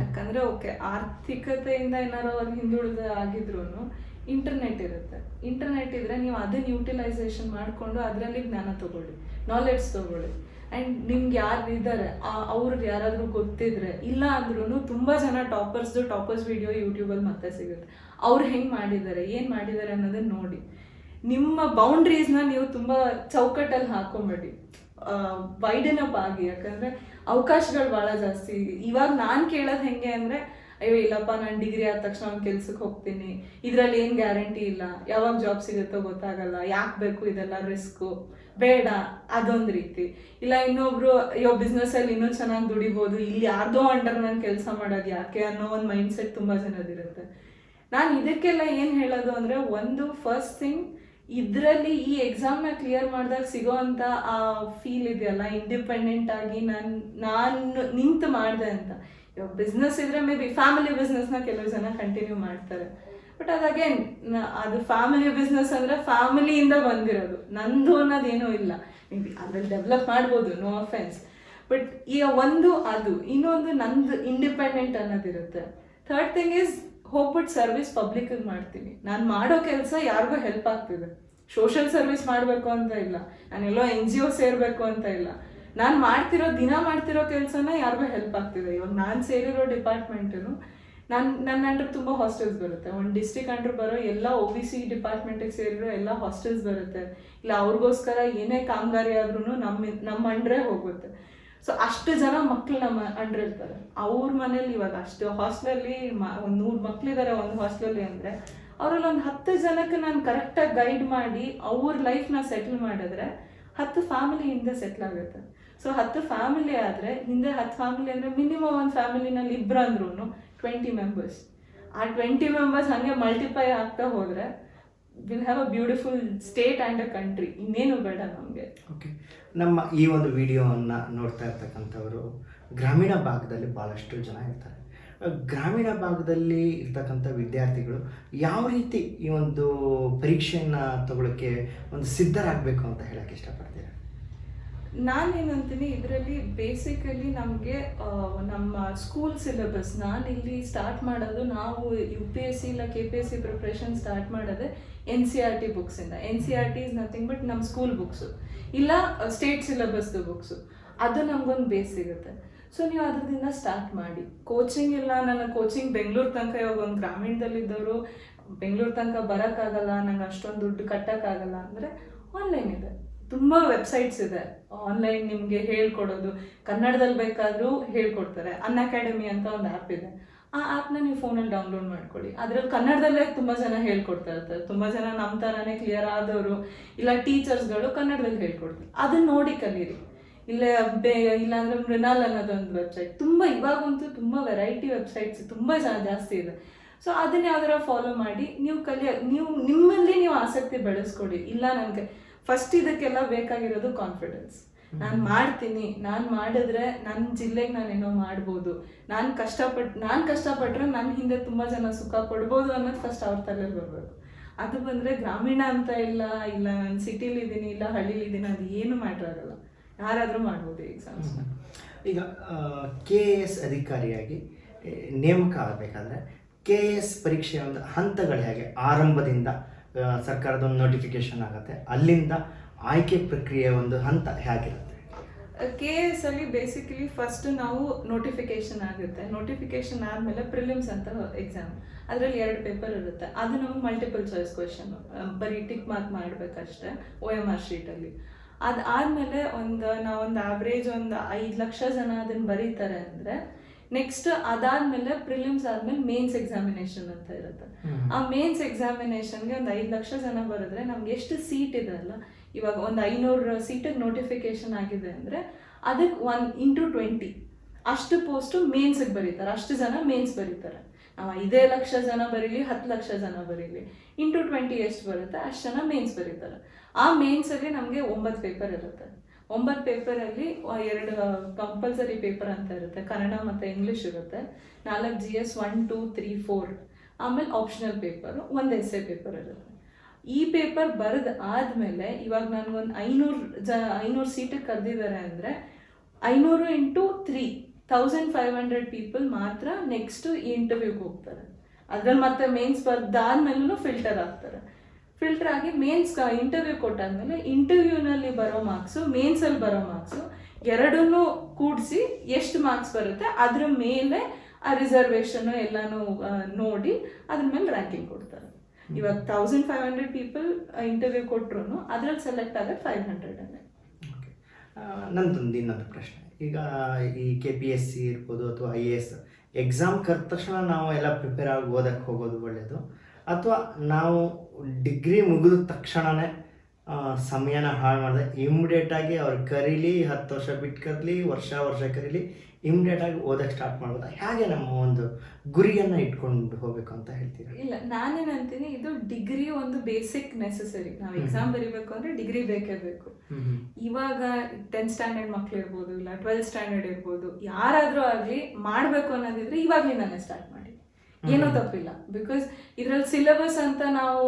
ಯಾಕಂದರೆ ಓಕೆ, ಆರ್ಥಿಕತೆಯಿಂದ ಏನಾರು ಅವ್ರು ಹಿಂದುಳಿದ ಆಗಿದ್ರು ಇಂಟರ್ನೆಟ್ ಇರುತ್ತೆ. ಇಂಟರ್ನೆಟ್ ಇದ್ರೆ ನೀವು ಅದನ್ನ ಯೂಟಿಲೈಸೇಷನ್ ಮಾಡಿಕೊಂಡು ಅದರಲ್ಲಿ ಜ್ಞಾನ ತಗೊಳ್ಳಿ, ನಾಲೆಡ್ಜ್ ತಗೊಳ್ಳಿ. ಆ್ಯಂಡ್ ನಿಮ್ಗೆ ಯಾರು ಇದ್ದಾರೆ ಅವ್ರಿಗೆ ಯಾರಾದರೂ ಗೊತ್ತಿದ್ರೆ, ಇಲ್ಲ ಅಂದ್ರೂ ತುಂಬ ಜನ ಟಾಪರ್ಸ್ ವಿಡಿಯೋ ಯೂಟ್ಯೂಬಲ್ಲಿ ಮತ್ತೆ ಸಿಗುತ್ತೆ. ಅವ್ರು ಹೆಂಗೆ ಮಾಡಿದ್ದಾರೆ, ಏನು ಮಾಡಿದ್ದಾರೆ ಅನ್ನೋದನ್ನ ನೋಡಿ. ನಿಮ್ಮ ಬೌಂಡ್ರೀಸ್ನ ನೀವು ತುಂಬ ಚೌಕಟ್ಟಲ್ಲಿ ಹಾಕೊಂಬೇಡಿ, ವೈಡನ್ ಅಪ್ ಆಗಿ. ಯಾಕಂದರೆ ಅವಕಾಶಗಳು ಭಾಳ ಜಾಸ್ತಿ. ಇವಾಗ ನಾನು ಕೇಳೋದು ಹೆಂಗೆ ಅಂದರೆ, ಅಯ್ಯೋ ಇಲ್ಲಪ್ಪ ನಾನು ಡಿಗ್ರಿ ಆದ ತಕ್ಷಣ ಒಂದು ಕೆಲ್ಸಕ್ಕೆ ಹೋಗ್ತೀನಿ, ಇದರಲ್ಲಿ ಏನು ಗ್ಯಾರಂಟಿ ಇಲ್ಲ, ಯಾವಾಗ ಜಾಬ್ ಸಿಗುತ್ತೋ ಗೊತ್ತಾಗಲ್ಲ, ಯಾಕೆ ಬೇಕು ಇದೆಲ್ಲ ರಿಸ್ಕು, ಬೇಡ, ಅದೊಂದು ರೀತಿ. ಇಲ್ಲ ಇನ್ನೊಬ್ರು ಅಯ್ಯೋ ಬಿಸ್ನೆಸ್ಸಲ್ಲಿ ಇನ್ನೂ ಚೆನ್ನಾಗಿ ದುಡಿಬೋದು, ಇಲ್ಲಿ ಯಾರ್ದೋ ಅಂಡರ್ ನಾನು ಕೆಲಸ ಮಾಡೋದು ಯಾಕೆ ಅನ್ನೋ ಒಂದು ಮೈಂಡ್ ಸೆಟ್ ತುಂಬ ಜನದಿರುತ್ತೆ. ನಾನು ಇದಕ್ಕೆಲ್ಲ ಏನು ಹೇಳೋದು ಅಂದರೆ, ಒಂದು ಫಸ್ಟ್ ಥಿಂಗ್, ಇದರಲ್ಲಿ ಈ ಎಕ್ಸಾಮ್ನ ಕ್ಲಿಯರ್ ಮಾಡಿದಾಗ ಸಿಗೋವಂಥ ಆ ಫೀಲ್ ಇದೆಯಲ್ಲ, ಇಂಡಿಪೆಂಡೆಂಟ್ ಆಗಿ ನಾನು ನಿಂತು ಮಾಡಿದೆ ಅಂತ. ಇವಾಗ ಬಿಸ್ನೆಸ್ ಇದ್ರೆ ಮೇ ಬಿ ಫ್ಯಾಮಿಲಿ ಬಿಸ್ನೆಸ್ನ ಕೆಲವು ಜನ ಕಂಟಿನ್ಯೂ ಮಾಡ್ತಾರೆ. ಬಟ್ ಅದಾಗೇನ್ ಅದು ಫ್ಯಾಮಿಲಿ ಬಿಸ್ನೆಸ್ ಅಂದರೆ ಫ್ಯಾಮಿಲಿಯಿಂದ ಬಂದಿರೋದು, ನಂದು ಅನ್ನೋದೇನೂ ಇಲ್ಲ. ಮೇ ಬಿ ಅದ್ರಲ್ಲಿ ಡೆವಲಪ್ ಮಾಡ್ಬೋದು, ನೋ ಅಫೆನ್ಸ್. ಬಟ್ ಈಗ ಒಂದು ಅದು, ಇನ್ನೊಂದು ನಂದು ಇಂಡಿಪೆಂಡೆಂಟ್ ಅನ್ನೋದಿರುತ್ತೆ. ಥರ್ಡ್ ಥಿಂಗ್ ಈಸ್ ಹೋಗ್ಬಿಟ್ಟು ಸರ್ವಿಸ್ ಪಬ್ಲಿಕ್ಗೆ ಮಾಡ್ತೀನಿ. ನಾನು ಮಾಡೋ ಕೆಲಸ ಯಾರಿಗೂ ಹೆಲ್ಪ್ ಆಗ್ತಿದೆ. ಸೋಷಿಯಲ್ ಸರ್ವಿಸ್ ಮಾಡಬೇಕು ಅಂತ ಇಲ್ಲ, ನಾನೆಲ್ಲೋ NGO ಸೇರಬೇಕು ಅಂತ ಇಲ್ಲ. ನಾನು ದಿನ ಮಾಡ್ತಿರೋ ಕೆಲಸನ ಯಾರಿಗೂ ಹೆಲ್ಪ್ ಆಗ್ತಿದೆ. ಇವಾಗ ನಾನು ಸೇರಿರೋ ಡಿಪಾರ್ಟ್ಮೆಂಟು, ನನ್ನ ಅಂಡರ್ ತುಂಬ ಹಾಸ್ಟೆಲ್ಸ್ ಬರುತ್ತೆ. ಒಂದು ಡಿಸ್ಟ್ರಿಕ್ಟ್ ಅಂಡರ್ ಬರೋ ಎಲ್ಲ OBC ಡಿಪಾರ್ಟ್ಮೆಂಟಿಗೆ ಸೇರಿರೋ ಎಲ್ಲ ಹಾಸ್ಟೆಲ್ಸ್ ಬರುತ್ತೆ. ಇಲ್ಲ ಅವ್ರಿಗೋಸ್ಕರ ಏನೇ ಕಾಮಗಾರಿ ಆದ್ರೂ ನಮ್ಮ ಅಂಡ್ರೇ ಹೋಗುತ್ತೆ. ಸೊ ಅಷ್ಟು ಜನ ಮಕ್ಳು ನಮ್ಮ ಅಂಡ್ರ್ ಇರ್ತಾರೆ. ಅವ್ರ ಮನೇಲಿ ಇವಾಗ ಅಷ್ಟು ಹಾಸ್ಟೆಲಲ್ಲಿ ಒಂದು 100 ಮಕ್ಳಿದ್ದಾರೆ ಒಂದು ಹಾಸ್ಟೆಲಲ್ಲಿ ಅಂದರೆ, ಅವರಲ್ಲಿ ಒಂದು 10 ಜನಕ್ಕೆ ನಾನು ಕರೆಕ್ಟಾಗಿ ಗೈಡ್ ಮಾಡಿ ಅವ್ರ ಲೈಫ್ನ ಸೆಟ್ಲ್ ಮಾಡಿದ್ರೆ 10 ಫ್ಯಾಮಿಲಿ ಹಿಂದೆ ಸೆಟ್ಲ್ ಆಗುತ್ತೆ. ಸೊ 10 ಫ್ಯಾಮಿಲಿ ಆದರೆ, ಹಿಂದೆ 10 ಫ್ಯಾಮಿಲಿ ಅಂದರೆ ಮಿನಿಮಮ್ ಒಂದು ಫ್ಯಾಮಿಲಿನಲ್ಲಿ ಇಬ್ಬರು ಅಂದ್ರೂ 20 ಮೆಂಬರ್ಸ್. ಆ 20 ಮೆಂಬರ್ಸ್ ಹಾಗೆ ಮಲ್ಟಿಪ್ಲೈ ಆಗ್ತಾ ಹೋದರೆ will have a beautiful state and a country. ಇನ್ನೇನು ಬೇಡ ನಮಗೆ. ಓಕೆ, ನಮ್ಮ ಈ ಒಂದು ವಿಡಿಯೋವನ್ನು ನೋಡ್ತಾ ಇರ್ತಕ್ಕಂಥವರು ಗ್ರಾಮೀಣ ಭಾಗದಲ್ಲಿ ಭಾಳಷ್ಟು ಜನ ಇರ್ತಾರೆ. ಗ್ರಾಮೀಣ ಭಾಗದಲ್ಲಿ ಇರ್ತಕ್ಕಂಥ ವಿದ್ಯಾರ್ಥಿಗಳು ಯಾವ ರೀತಿ ಈ ಒಂದು ಪರೀಕ್ಷೆಯನ್ನು ತಗೊಳ್ಳೋಕ್ಕೆ ಒಂದು ಸಿದ್ಧರಾಗಬೇಕು ಅಂತ ಹೇಳಕ್ಕೆ ಇಷ್ಟಪಡ್ತೀರಾ? ನಾನೇನಂತೀನಿ, ಇದರಲ್ಲಿ ಬೇಸಿಕಲಿ ನಮಗೆ ನಮ್ಮ ಸ್ಕೂಲ್ ಸಿಲೆಬಸ್, ನಾನಿಲ್ಲಿ ಸ್ಟಾರ್ಟ್ ಮಾಡೋದು, ನಾವು UPSC ಇಲ್ಲ KPSC ಪ್ರಿಪ್ರೇಷನ್ ಸ್ಟಾರ್ಟ್ ಮಾಡೋದೇ NCERT ಬುಕ್ಸಿಂದ. NCERT is nothing but ನಮ್ಮ ಸ್ಕೂಲ್ ಬುಕ್ಸು, ಇಲ್ಲ ಸ್ಟೇಟ್ ಸಿಲೆಬಸ್ದು ಬುಕ್ಸು. ಅದು ನಮಗೊಂದು ಬೇಸ್ ಸಿಗುತ್ತೆ. ಸೊ ನೀವು ಅದರಿಂದ ಸ್ಟಾರ್ಟ್ ಮಾಡಿ. ಕೋಚಿಂಗ್ ಇಲ್ಲ, ನನ್ನ ಕೋಚಿಂಗ್ ಬೆಂಗಳೂರು ತನಕ, ಇವಾಗ ಒಂದು ಗ್ರಾಮೀಣದಲ್ಲಿದ್ದವರು ಬೆಂಗಳೂರು ತನಕ ಬರೋಕ್ಕಾಗಲ್ಲ, ನಂಗೆ ಅಷ್ಟೊಂದು ದುಡ್ಡು ಕಟ್ಟೋಕ್ಕಾಗಲ್ಲ ಅಂದರೆ ಆನ್ಲೈನ್ ಇದೆ, ತುಂಬ ವೆಬ್ಸೈಟ್ಸ್ ಇದೆ ಆನ್ಲೈನ್ ನಿಮಗೆ ಹೇಳ್ಕೊಡೋದು. ಕನ್ನಡದಲ್ಲಿ ಬೇಕಾದರೂ ಹೇಳ್ಕೊಡ್ತಾರೆ. ಅನ್ಅಕಾಡೆಮಿ ಅಂತ ಒಂದು ಆ್ಯಪ್ ಇದೆ, ಆ ಆ್ಯಪ್ನ ನೀವು ಫೋನಲ್ಲಿ ಡೌನ್ಲೋಡ್ ಮಾಡ್ಕೊಳ್ಳಿ. ಅದರಲ್ಲಿ ಕನ್ನಡದಲ್ಲೇ ತುಂಬ ಜನ ಹೇಳ್ಕೊಡ್ತಾ ಇರ್ತಾರೆ. ತುಂಬ ಜನ ನಮ್ಮ ಥರನೇ ಕ್ಲಿಯರ್ ಆದವರು ಇಲ್ಲ ಟೀಚರ್ಸ್ಗಳು ಕನ್ನಡದಲ್ಲಿ ಹೇಳ್ಕೊಡ್ತಾರೆ. ಅದನ್ನ ನೋಡಿ ಕಲೀರಿ. ಇಲ್ಲಾಂದರೆ ಮೃಣಾಲ್ ಅನ್ನೋದೊಂದು ವೆಬ್ಸೈಟ್, ತುಂಬ ಇವಾಗಂತೂ ತುಂಬ ವೆರೈಟಿ ವೆಬ್ಸೈಟ್ಸ್ ತುಂಬ ಜಾಸ್ತಿ ಇದೆ. ಸೊ ಅದನ್ನ ಯಾವ್ದಾರ ಫಾಲೋ ಮಾಡಿ ನೀವು ನಿಮ್ಮಲ್ಲಿ ನೀವು ಆಸಕ್ತಿ ಬೆಳೆಸ್ಕೊಡಿ. ಇಲ್ಲ ನನಗೆ ಫಸ್ಟ್ ಇದಕ್ಕೆಲ್ಲ ಬೇಕಾಗಿರೋದು ಕಾನ್ಫಿಡೆನ್ಸ್. ನಾನು ಮಾಡ್ತೀನಿ, ನಾನು ಮಾಡಿದ್ರೆ ನನ್ನ ಜಿಲ್ಲೆಗೆ ನಾನೇನೋ ಮಾಡ್ಬೋದು, ನಾನು ಕಷ್ಟಪಟ್ಟರೆ ನನ್ನ ಹಿಂದೆ ತುಂಬ ಜನ ಸುಖ ಪಡ್ಬೋದು ಅನ್ನೋದು ಫಸ್ಟ್ ಅವ್ರ ತಲೆಯಲ್ಲಿ ಬರಬೇಕು. ಅದು ಬಂದರೆ ಗ್ರಾಮೀಣ ಅಂತ ಇಲ್ಲ ನಾನು ಸಿಟಿಲಿದ್ದೀನಿ ಇಲ್ಲ ಹಳ್ಳಿಲಿದ್ದೀನಿ, ಅದು ಏನು ಮ್ಯಾಟ್ರ್ ಆಗಲ್ಲ, ಯಾರಾದರೂ ಮಾಡ್ಬೋದು ಎಕ್ಸಾಮ್ಸ್ನ. ಈಗ KS ಅಧಿಕಾರಿಯಾಗಿ ನೇಮಕ ಆಗಬೇಕಾದ್ರೆ KS ಪರೀಕ್ಷೆಯ ಒಂದು ಹಂತಗಳು ಹೇಗೆ? ಆರಂಭದಿಂದ ಸರ್ಕಾರದ ಒಂದು ನೋಟಿಫಿಕೇಶನ್ ಆಗುತ್ತೆ, ಅಲ್ಲಿಂದ ಆಯ್ಕೆ ಪ್ರಕ್ರಿಯೆಯ ಒಂದು ಹಂತ ಹೇಗಿರುತ್ತೆ? ಕೆ ಎಸ್ ಅಲ್ಲಿ ಬೇಸಿಕಲಿ ಫಸ್ಟ್ ನಾವು ನೋಟಿಫಿಕೇಶನ್ ಆಗುತ್ತೆ. ನೋಟಿಫಿಕೇಶನ್ ಆದಮೇಲೆ ಪ್ರಿಲಿಮ್ಸ್ ಅಂತ ಎಕ್ಸಾಮ್, ಅದರಲ್ಲಿ 2 ಪೇಪರ್ ಇರುತ್ತೆ. ಅದು ನಮಗೆ ಮಲ್ಟಿಪಲ್ ಚಾಯ್ಸ್ ಕ್ವೆಶನ್, ಬರೀ ಟಿಕ್ ಮಾರ್ಕ್ ಮಾಡಬೇಕಷ್ಟೇ OMR ಶೀಟಲ್ಲಿ. ಅದಾದಮೇಲೆ ನಾವೊಂದು ಆವ್ರೇಜ್ 5 ಲಕ್ಷ ಜನ ಅದನ್ನು ಬರೀತಾರೆ ಅಂದರೆ ನೆಕ್ಸ್ಟ್ ಅದಾದಮೇಲೆ ಪ್ರಿಲಿಮ್ಸ್ ಆದಮೇಲೆ ಮೇನ್ಸ್ ಎಕ್ಸಾಮಿನೇಷನ್ ಅಂತ ಇರುತ್ತೆ. ಆ ಮೇನ್ಸ್ ಎಕ್ಸಾಮಿನೇಷನ್ಗೆ 5 ಲಕ್ಷ ಜನ ಬರೆದ್ರೆ ನಮ್ಗೆ ಎಷ್ಟು ಸೀಟ್ ಇದೆ ಅಲ್ಲ, ಇವಾಗ 500 ಸೀಟಿಗೆ ನೋಟಿಫಿಕೇಶನ್ ಆಗಿದೆ ಅಂದರೆ ಅದಕ್ಕೆ 1x20 ಅಷ್ಟು ಪೋಸ್ಟು ಮೇನ್ಸಿಗೆ ಬರೀತಾರೆ. ಅಷ್ಟು ಜನ ಮೇನ್ಸ್ ಬರೀತಾರೆ. ನಾವು 5 ಲಕ್ಷ ಜನ ಬರೀಲಿ 10 ಲಕ್ಷ ಜನ ಬರೀಲಿ x20 ಎಷ್ಟು ಬರುತ್ತೆ ಅಷ್ಟು ಜನ ಮೇನ್ಸ್ ಬರೀತಾರೆ. ಆ ಮೇನ್ಸಲ್ಲಿ ನಮಗೆ 9 ಪೇಪರ್ ಇರುತ್ತೆ. 9 ಪೇಪರಲ್ಲಿ 2 ಕಂಪಲ್ಸರಿ ಪೇಪರ್ ಅಂತ ಇರುತ್ತೆ, ಕನ್ನಡ ಮತ್ತು ಇಂಗ್ಲೀಷ್ ಇರುತ್ತೆ. 4 GS 1, 2, 3, 4, ಆಮೇಲೆ ಆಪ್ಷನಲ್ ಪೇಪರು, 1 essay ಪೇಪರ್ ಇರುತ್ತೆ. ಈ ಪೇಪರ್ ಬರೆದು ಆದಮೇಲೆ ಇವಾಗ ನನಗೊಂದು 500 ಸೀಟಿಗೆ ಕರೆದಿದ್ದಾರೆ ಅಂದರೆ 500 × 3 1500 ಪೀಪಲ್ ಮಾತ್ರ ನೆಕ್ಸ್ಟ್ ಇಂಟರ್ವ್ಯೂಗೆ ಹೋಗ್ತಾರೆ. ಅದ್ರಲ್ಲಿ ಮತ್ತೆ ಮೇನ್ಸ್ ಬರ್ದಾದ್ಮೇಲೂ ಫಿಲ್ಟರ್ ಆಗ್ತಾರೆ. ಫಿಲ್ಟರ್ ಆಗಿ ಮೇನ್ಸ್ ಇಂಟರ್ವ್ಯೂ ಕೊಟ್ಟಾದ್ಮೇಲೆ ಇಂಟರ್ವ್ಯೂನಲ್ಲಿ ಬರೋ ಮಾರ್ಕ್ಸು, ಮೇನ್ಸಲ್ಲಿ ಬರೋ ಮಾರ್ಕ್ಸು ಎರಡನ್ನೂ ಕೂಡಿಸಿ ಎಷ್ಟು ಮಾರ್ಕ್ಸ್ ಬರುತ್ತೆ ಅದ್ರ ಮೇಲೆ ಆ ರಿಸರ್ವೇಷನ್ನು ಎಲ್ಲನೂ ನೋಡಿ ಅದ್ರ ಮೇಲೆ ರ್ಯಾಂಕಿಂಗ್ ಕೊಡ್ತಾರೆ. ಇವಾಗ 1500 ಪೀಪಲ್ ಇಂಟರ್ವ್ಯೂ ಕೊಟ್ಟರು ಅದ್ರಲ್ಲಿ ಸೆಲೆಕ್ಟ್ ಆಗೋದು 500. ನಂದೊಂದು ಇನ್ನೊಂದು ಪ್ರಶ್ನೆ, ಈಗ ಈ KPSC ಇರ್ಬೋದು ಅಥವಾ IAS ಎಕ್ಸಾಮ್ ಕರೆದ ತಕ್ಷಣ ನಾವು ಎಲ್ಲ ಪ್ರಿಪೇರ್ ಆಗಿ ಓದಕ್ಕೆ ಹೋಗೋದು ಒಳ್ಳೆಯದು, ಅಥವಾ ನಾವು ಡಿಗ್ರಿ ಮುಗಿದ ತಕ್ಷಣವೇ ಸಮಯನ ಹಾಳು ಮಾಡಿದೆ ಇಮ್ಮಿಡಿಯೇಟಾಗಿ ಅವ್ರು ಕರೀಲಿ, 10 ವರ್ಷ ಬಿಟ್ಟು ಕರೀಲಿ, ವರ್ಷ ಕರೀಲಿ, ಇಮ್ಮಿಡಿಯೇಟಾಗಿ ಓದಕ್ಕೆ ಸ್ಟಾರ್ಟ್ ಮಾಡ್ಬೋದು? ಹೇಗೆ ನಮ್ಮ ಒಂದು ಗುರಿಯನ್ನು ಇಟ್ಕೊಂಡು ಹೋಗ್ಬೇಕು ಅಂತ ಹೇಳ್ತೀರಾ? ಇಲ್ಲ, ನಾನೇನಂತೀನಿ, ಇದು ಡಿಗ್ರಿ ಒಂದು ಬೇಸಿಕ್ ನೆಸೆಸರಿ. ನಾವು ಎಕ್ಸಾಮ್ ಬರೀಬೇಕು ಅಂದರೆ ಡಿಗ್ರಿ ಬೇಕೇ ಬೇಕು. ಇವಾಗ 10th ಸ್ಟ್ಯಾಂಡರ್ಡ್ ಮಕ್ಳು ಇರ್ಬೋದು, ಇಲ್ಲ 12th ಸ್ಟ್ಯಾಂಡರ್ಡ್ ಇರ್ಬೋದು, ಯಾರಾದರೂ ಆಗಲಿ ಮಾಡಬೇಕು ಅನ್ನೋದಿದ್ರೆ ಇವಾಗಲಿಂದಾನೇ ಸ್ಟಾರ್ಟ್ ಮಾಡಿ, ಏನೂ ತಪ್ಪಿಲ್ಲ. ಬಿಕಾಸ್ ಇದರಲ್ಲಿ ಸಿಲೆಬಸ್ ಅಂತ ನಾವು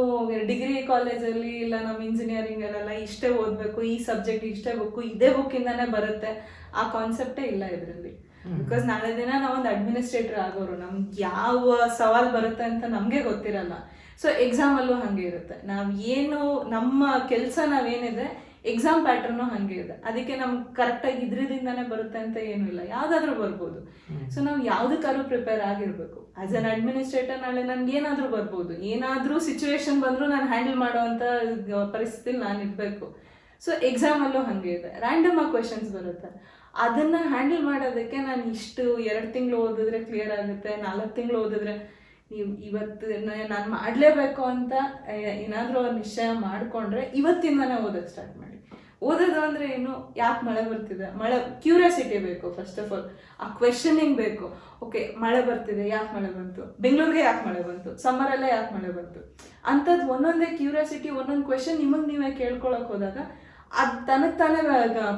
ಡಿಗ್ರಿ ಕಾಲೇಜಲ್ಲಿ ಇಲ್ಲ ನಮ್ಮ ಇಂಜಿನಿಯರಿಂಗಲ್ಲೆಲ್ಲ ಇಷ್ಟೇ ಓದಬೇಕು, ಈ ಸಬ್ಜೆಕ್ಟ್ ಇಷ್ಟೇ ಬುಕ್ಕು, ಇದೇ ಬುಕ್ಕಿಂದಾನೇ ಬರುತ್ತೆ, ಆ ಕಾನ್ಸೆಪ್ಟೇ ಇಲ್ಲ ಇದರಲ್ಲಿ. ಬಿಕಾಸ್ ನಾಳೆ ದಿನ ನಾವೊಂದು ಅಡ್ಮಿನಿಸ್ಟ್ರೇಟರ್ ಆಗೋರು, ನಮ್ಗೆ ಯಾವ ಸವಾಲು ಬರುತ್ತೆ ಅಂತ ನಮಗೆ ಗೊತ್ತಿರಲ್ಲ. ಸೊ ಎಕ್ಸಾಮಲ್ಲೂ ಹಾಗೆ ಇರುತ್ತೆ. ಏನು ನಮ್ಮ ಕೆಲಸ ನಾವೇನಿದೆ ಎಕ್ಸಾಮ್ ಪ್ಯಾಟರ್ನು ಹಾಗೆ ಇದೆ. ಅದಕ್ಕೆ ನಮ್ಗೆ ಕರೆಕ್ಟಾಗಿ ಇದ್ರಿಂದಾನೇ ಬರುತ್ತೆ ಅಂತ ಏನೂ ಇಲ್ಲ, ಯಾವುದಾದ್ರೂ ಬರ್ಬೋದು. ಸೊ ನಾವು ಯಾವುದಕ್ಕಾದ್ರೂ ಪ್ರಿಪೇರ್ ಆಗಿರಬೇಕು. ಆಸ್ ಅನ್ ಅಡ್ಮಿನಿಸ್ಟ್ರೇಟರ್ ನಾಳೆ ನನ್ಗೆ ಏನಾದರೂ ಬರ್ಬೋದು, ಏನಾದರೂ ಸಿಚುವೇಶನ್ ಬಂದರೂ ನಾನು ಹ್ಯಾಂಡಲ್ ಮಾಡೋವಂಥ ಪರಿಸ್ಥಿತಿಲಿ ನಾನು ಇರಬೇಕು. ಸೊ ಎಕ್ಸಾಮಲ್ಲೂ ಹಾಗೆ ಇದೆ, ರ್ಯಾಂಡಮ್ ಆಗಿ ಕ್ವೆಶನ್ಸ್ ಬರುತ್ತೆ. ಅದನ್ನು ಹ್ಯಾಂಡಲ್ ಮಾಡೋದಕ್ಕೆ ನಾನು ಇಷ್ಟು 2 ತಿಂಗಳು ಓದಿದ್ರೆ ಕ್ಲಿಯರ್ ಆಗುತ್ತೆ, 4 ತಿಂಗಳು ಓದಿದ್ರೆ ನೀವು ಇವತ್ತು ನಾನು ಮಾಡಲೇಬೇಕು ಅಂತ ಏನಾದರೂ ನಿಶ್ಚಯ ಮಾಡಿಕೊಂಡ್ರೆ ಇವತ್ತಿಂದನೇ ಓದೋಕ್ಕೆ ಸ್ಟಾರ್ಟ್ ಮಾಡಿ. ಓದೋದು ಅಂದರೆ ಏನು, ಯಾಕೆ ಮಳೆ ಬರ್ತಿದೆ, ಕ್ಯೂರಿಯಾಸಿಟಿ ಬೇಕು. ಫಸ್ಟ್ ಆಫ್ ಆಲ್ ಆ ಕ್ವೆಶನಿಂಗ್ ಬೇಕು. ಓಕೆ, ಮಳೆ ಬರ್ತಿದೆ, ಯಾಕೆ ಮಳೆ ಬಂತು, ಬೆಂಗಳೂರಿಗೆ ಯಾಕೆ ಮಳೆ ಬಂತು, ಸಮ್ಮರಲ್ಲೇ ಯಾಕೆ ಮಳೆ ಬಂತು, ಅಂಥದ್ದು ಒಂದೊಂದೇ ಕ್ಯೂರಿಯಾಸಿಟಿ, ಒಂದೊಂದು ಕ್ವೆಶನ್ ನಿಮಗೆ ನೀವೇ ಕೇಳ್ಕೊಳಕ್ಕೆ ಹೋದಾಗ ಅದು ತನಗೆ ತಾನೇ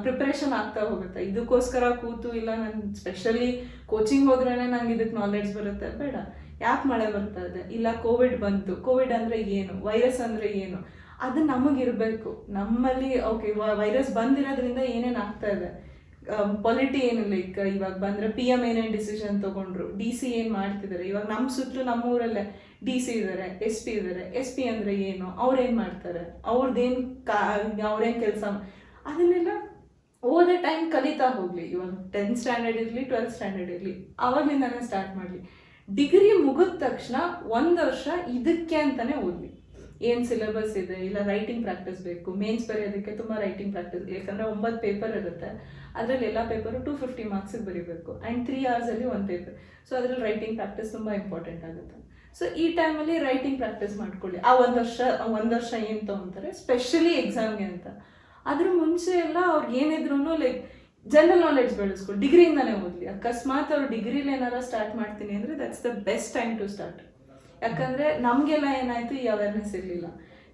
ಪ್ರಿಪ್ರೇಷನ್ ಆಗ್ತಾ ಹೋಗುತ್ತೆ. ಇದಕ್ಕೋಸ್ಕರ ಕೂತು ಇಲ್ಲ ನಾನು ಸ್ಪೆಷಲಿ ಕೋಚಿಂಗ್ ಹೋದ್ರೇ ನಂಗೆ ಇದಕ್ಕೆ ನಾಲೆಡ್ಜ್ ಬರುತ್ತೆ, ಬೇಡ. ಯಾಕೆ ಮಳೆ ಬರ್ತಾ ಇದೆ, ಇಲ್ಲ ಕೋವಿಡ್ ಬಂತು, ಕೋವಿಡ್ ಅಂದರೆ ಏನು, ವೈರಸ್ ಅಂದರೆ ಏನು, ಅದು ನಮಗಿರಬೇಕು. ನಮ್ಮಲ್ಲಿ ಓಕೆ ವೈರಸ್ ಬಂದಿರೋದ್ರಿಂದ ಏನೇನು ಆಗ್ತಾ ಇದೆ, ಪಾಲಿಟಿ ಏನು, ಲೈಕ್ ಇವಾಗ ಬಂದರೆ PM ಏನೇನು ಡಿಸಿಷನ್ ತೊಗೊಂಡ್ರು, DC ಏನು ಮಾಡ್ತಿದ್ದಾರೆ. ಇವಾಗ ನಮ್ಮ ಸುತ್ತಲೂ ನಮ್ಮೂರಲ್ಲೇ DC ಇದ್ದಾರೆ, SP ಇದ್ದಾರೆ. SP ಅಂದರೆ ಏನು, ಅವ್ರೇನು ಮಾಡ್ತಾರೆ, ಅವ್ರದ್ದೇನು ಅವ್ರೇನು ಕೆಲಸ, ಅದನ್ನೆಲ್ಲ ಓದೋ ಟೈಮ್ ಕಲಿತಾ ಹೋಗಲಿ. ಇವಾಗ 10th ಸ್ಟ್ಯಾಂಡರ್ಡ್ ಇರಲಿ, 12th ಸ್ಟ್ಯಾಂಡರ್ಡ್ ಇರಲಿ, ಆವಾಗಲಿಂದಾನೇ ಸ್ಟಾರ್ಟ್ ಮಾಡಲಿ. ಡಿಗ್ರಿ ಮುಗಿದ ತಕ್ಷಣ 1 ವರ್ಷ ಇದಕ್ಕೆ ಅಂತಲೇ ಓದಲಿ. ಏನು ಸಿಲೆಬಸ್ ಇದೆ, ಇಲ್ಲ ರೈಟಿಂಗ್ ಪ್ರಾಕ್ಟೀಸ್ ಬೇಕು. ಮೇನ್ಸ್ ಬರೆಯೋದಕ್ಕೆ ತುಂಬ ರೈಟಿಂಗ್ ಪ್ರಾಕ್ಟೀಸ್, ಯಾಕಂದರೆ 9 ಪೇಪರ್ ಇರುತ್ತೆ. ಅದರಲ್ಲಿ ಎಲ್ಲ ಪೇಪರು 250 ಮಾರ್ಕ್ಸಿಗೆ ಬರೀಬೇಕು ಆ್ಯಂಡ್ 3 hours 1 ಪೇಪರ್. ಸೊ ಅದರಲ್ಲಿ ರೈಟಿಂಗ್ ಪ್ರಾಕ್ಟೀಸ್ ತುಂಬ ಇಂಪಾರ್ಟೆಂಟ್ ಆಗುತ್ತೆ. ಸೊ ಈ ಟೈಮಲ್ಲಿ ರೈಟಿಂಗ್ ಪ್ರಾಕ್ಟೀಸ್ ಮಾಡ್ಕೊಳ್ಳಿ. ಆ 1 ವರ್ಷ ಏನು ತೊಗೊತಾರೆ ಸ್ಪೆಷಲಿ ಎಕ್ಸಾಮ್ಗೆ ಅಂತ. ಅದ್ರ ಮುಂಚೆ ಎಲ್ಲ ಅವ್ರಿಗೆ ಏನಿದ್ರು ಲೈಕ್ ಜನರಲ್ ನಾಲೆಡ್ಜ್ ಬೆಳೆಸ್ಕೊಳ್ಳಿ, ಡಿಗ್ರಿಯಿಂದಾನೇ ಓದಲಿ. ಅಕಸ್ಮಾತ್ ಅವ್ರು ಡಿಗ್ರಿಲಿ ಏನಾರ ಸ್ಟಾರ್ಟ್ ಮಾಡ್ತೀನಿ ಅಂದರೆ that's the best time to start. ಯಾಕಂದರೆ ನಮಗೆಲ್ಲ ಏನಾಯಿತು, ಈ ಅವೇರ್ನೆಸ್ ಇರಲಿಲ್ಲ.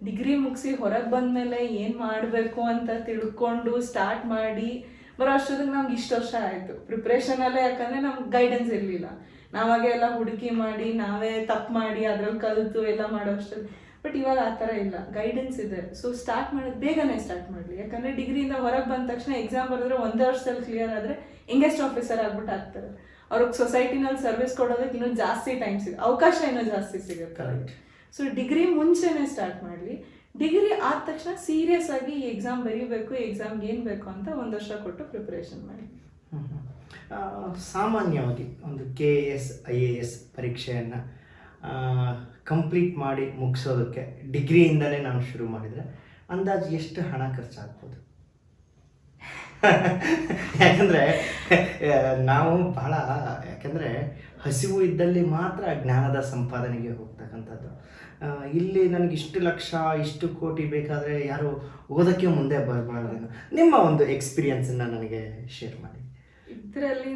ಡಿಗ್ರಿ ಮುಗಿಸಿ ಹೊರಗೆ ಬಂದಮೇಲೆ ಏನು ಮಾಡಬೇಕು ಅಂತ ತಿಳ್ಕೊಂಡು ಸ್ಟಾರ್ಟ್ ಮಾಡಿ ಬರೋ ಅಷ್ಟೊತ್ತಿಗೆ ನಮ್ಗೆ ಇಷ್ಟು ವರ್ಷ ಆಯಿತು ಪ್ರಿಪ್ರೇಷನಲ್ಲೇ. ಯಾಕಂದರೆ ನಮ್ಗೆ ಗೈಡೆನ್ಸ್ ಇರಲಿಲ್ಲ. ನಾವಾಗೆ ಎಲ್ಲ ಹುಡುಕಿ ಮಾಡಿ ನಾವೇ ತಪ್ಪು ಮಾಡಿ ಅದ್ರಲ್ಲಿ ಕಲಿತು ಎಲ್ಲ ಮಾಡೋ ಅಷ್ಟೊತ್ತಿಗೆ. ಬಟ್ ಇವಾಗ ಆ ಥರ ಇಲ್ಲ, ಗೈಡೆನ್ಸ್ ಇದೆ. ಸೊ ಸ್ಟಾರ್ಟ್ ಮಾಡೋದು ಬೇಗನೆ ಸ್ಟಾರ್ಟ್ ಮಾಡಲಿ. ಯಾಕಂದರೆ ಡಿಗ್ರಿಯಿಂದ ಹೊರಗೆ ಬಂದ ತಕ್ಷಣ ಎಕ್ಸಾಮ್ ಬರೆದ್ರೆ 1 ವರ್ಷದಲ್ಲಿ ಕ್ಲಿಯರ್ ಆದರೆ ಯಂಗೆಸ್ಟ್ ಆಫೀಸರ್ ಆಗ್ಬಿಟ್ಟು ಆಗ್ತಾರೆ. ಅವ್ರಿಗೆ ಸೊಸೈಟಿನಲ್ಲಿ ಸರ್ವಿಸ್ ಕೊಡೋದಕ್ಕೆ ಇನ್ನೂ ಜಾಸ್ತಿ ಟೈಮ್ ಅವಕಾಶ ಇನ್ನೂ ಜಾಸ್ತಿ ಸಿಗುತ್ತೆ. ಸೊ ಡಿಗ್ರಿ ಮುಂಚೆನೇ ಸ್ಟಾರ್ಟ್ ಮಾಡಲಿ. ಡಿಗ್ರಿ ಆದ ತಕ್ಷಣ ಸೀರಿಯಸ್ ಆಗಿ ಈ ಎಕ್ಸಾಮ್ ಬರೀಬೇಕು, ಈ ಎಕ್ಸಾಮ್ಗೆ ಏನು ಬೇಕು ಅಂತ 1 ವರ್ಷ ಕೊಟ್ಟು ಪ್ರಿಪ್ರೇಷನ್ ಮಾಡಿ. ಸಾಮಾನ್ಯವಾಗಿ ಒಂದು KS IAS ಪರೀಕ್ಷೆಯನ್ನು ಕಂಪ್ಲೀಟ್ ಮಾಡಿ ಮುಗಿಸೋದಕ್ಕೆ ಡಿಗ್ರಿಯಿಂದಲೇ ನಾನು ಶುರು ಮಾಡಿದರೆ ಅಂದಾಜು ಎಷ್ಟು ಹಣ ಖರ್ಚಾಗ್ಬೋದು? ಯಾಕಂದರೆ ನಾವು ಬಹಳ, ಯಾಕಂದರೆ ಹಸಿವು ಇದ್ದಲ್ಲಿ ಮಾತ್ರ ಜ್ಞಾನದ ಸಂಪಾದನೆಗೆ ಹೋಗ್ತಕ್ಕಂಥದ್ದು. ಇಲ್ಲಿ ನನಗೆ ಇಷ್ಟು ಲಕ್ಷ ಇಷ್ಟು ಕೋಟಿ ಬೇಕಾದರೆ ಯಾರು ಓದೋಕ್ಕೆ ಮುಂದೆ ಬರಬಾರ್ದೇನೋ. ನಿಮ್ಮ ಒಂದು ಎಕ್ಸ್ಪೀರಿಯನ್ಸನ್ನು ನನಗೆ ಶೇರ್ ಮಾಡಿ. ಇದರಲ್ಲಿ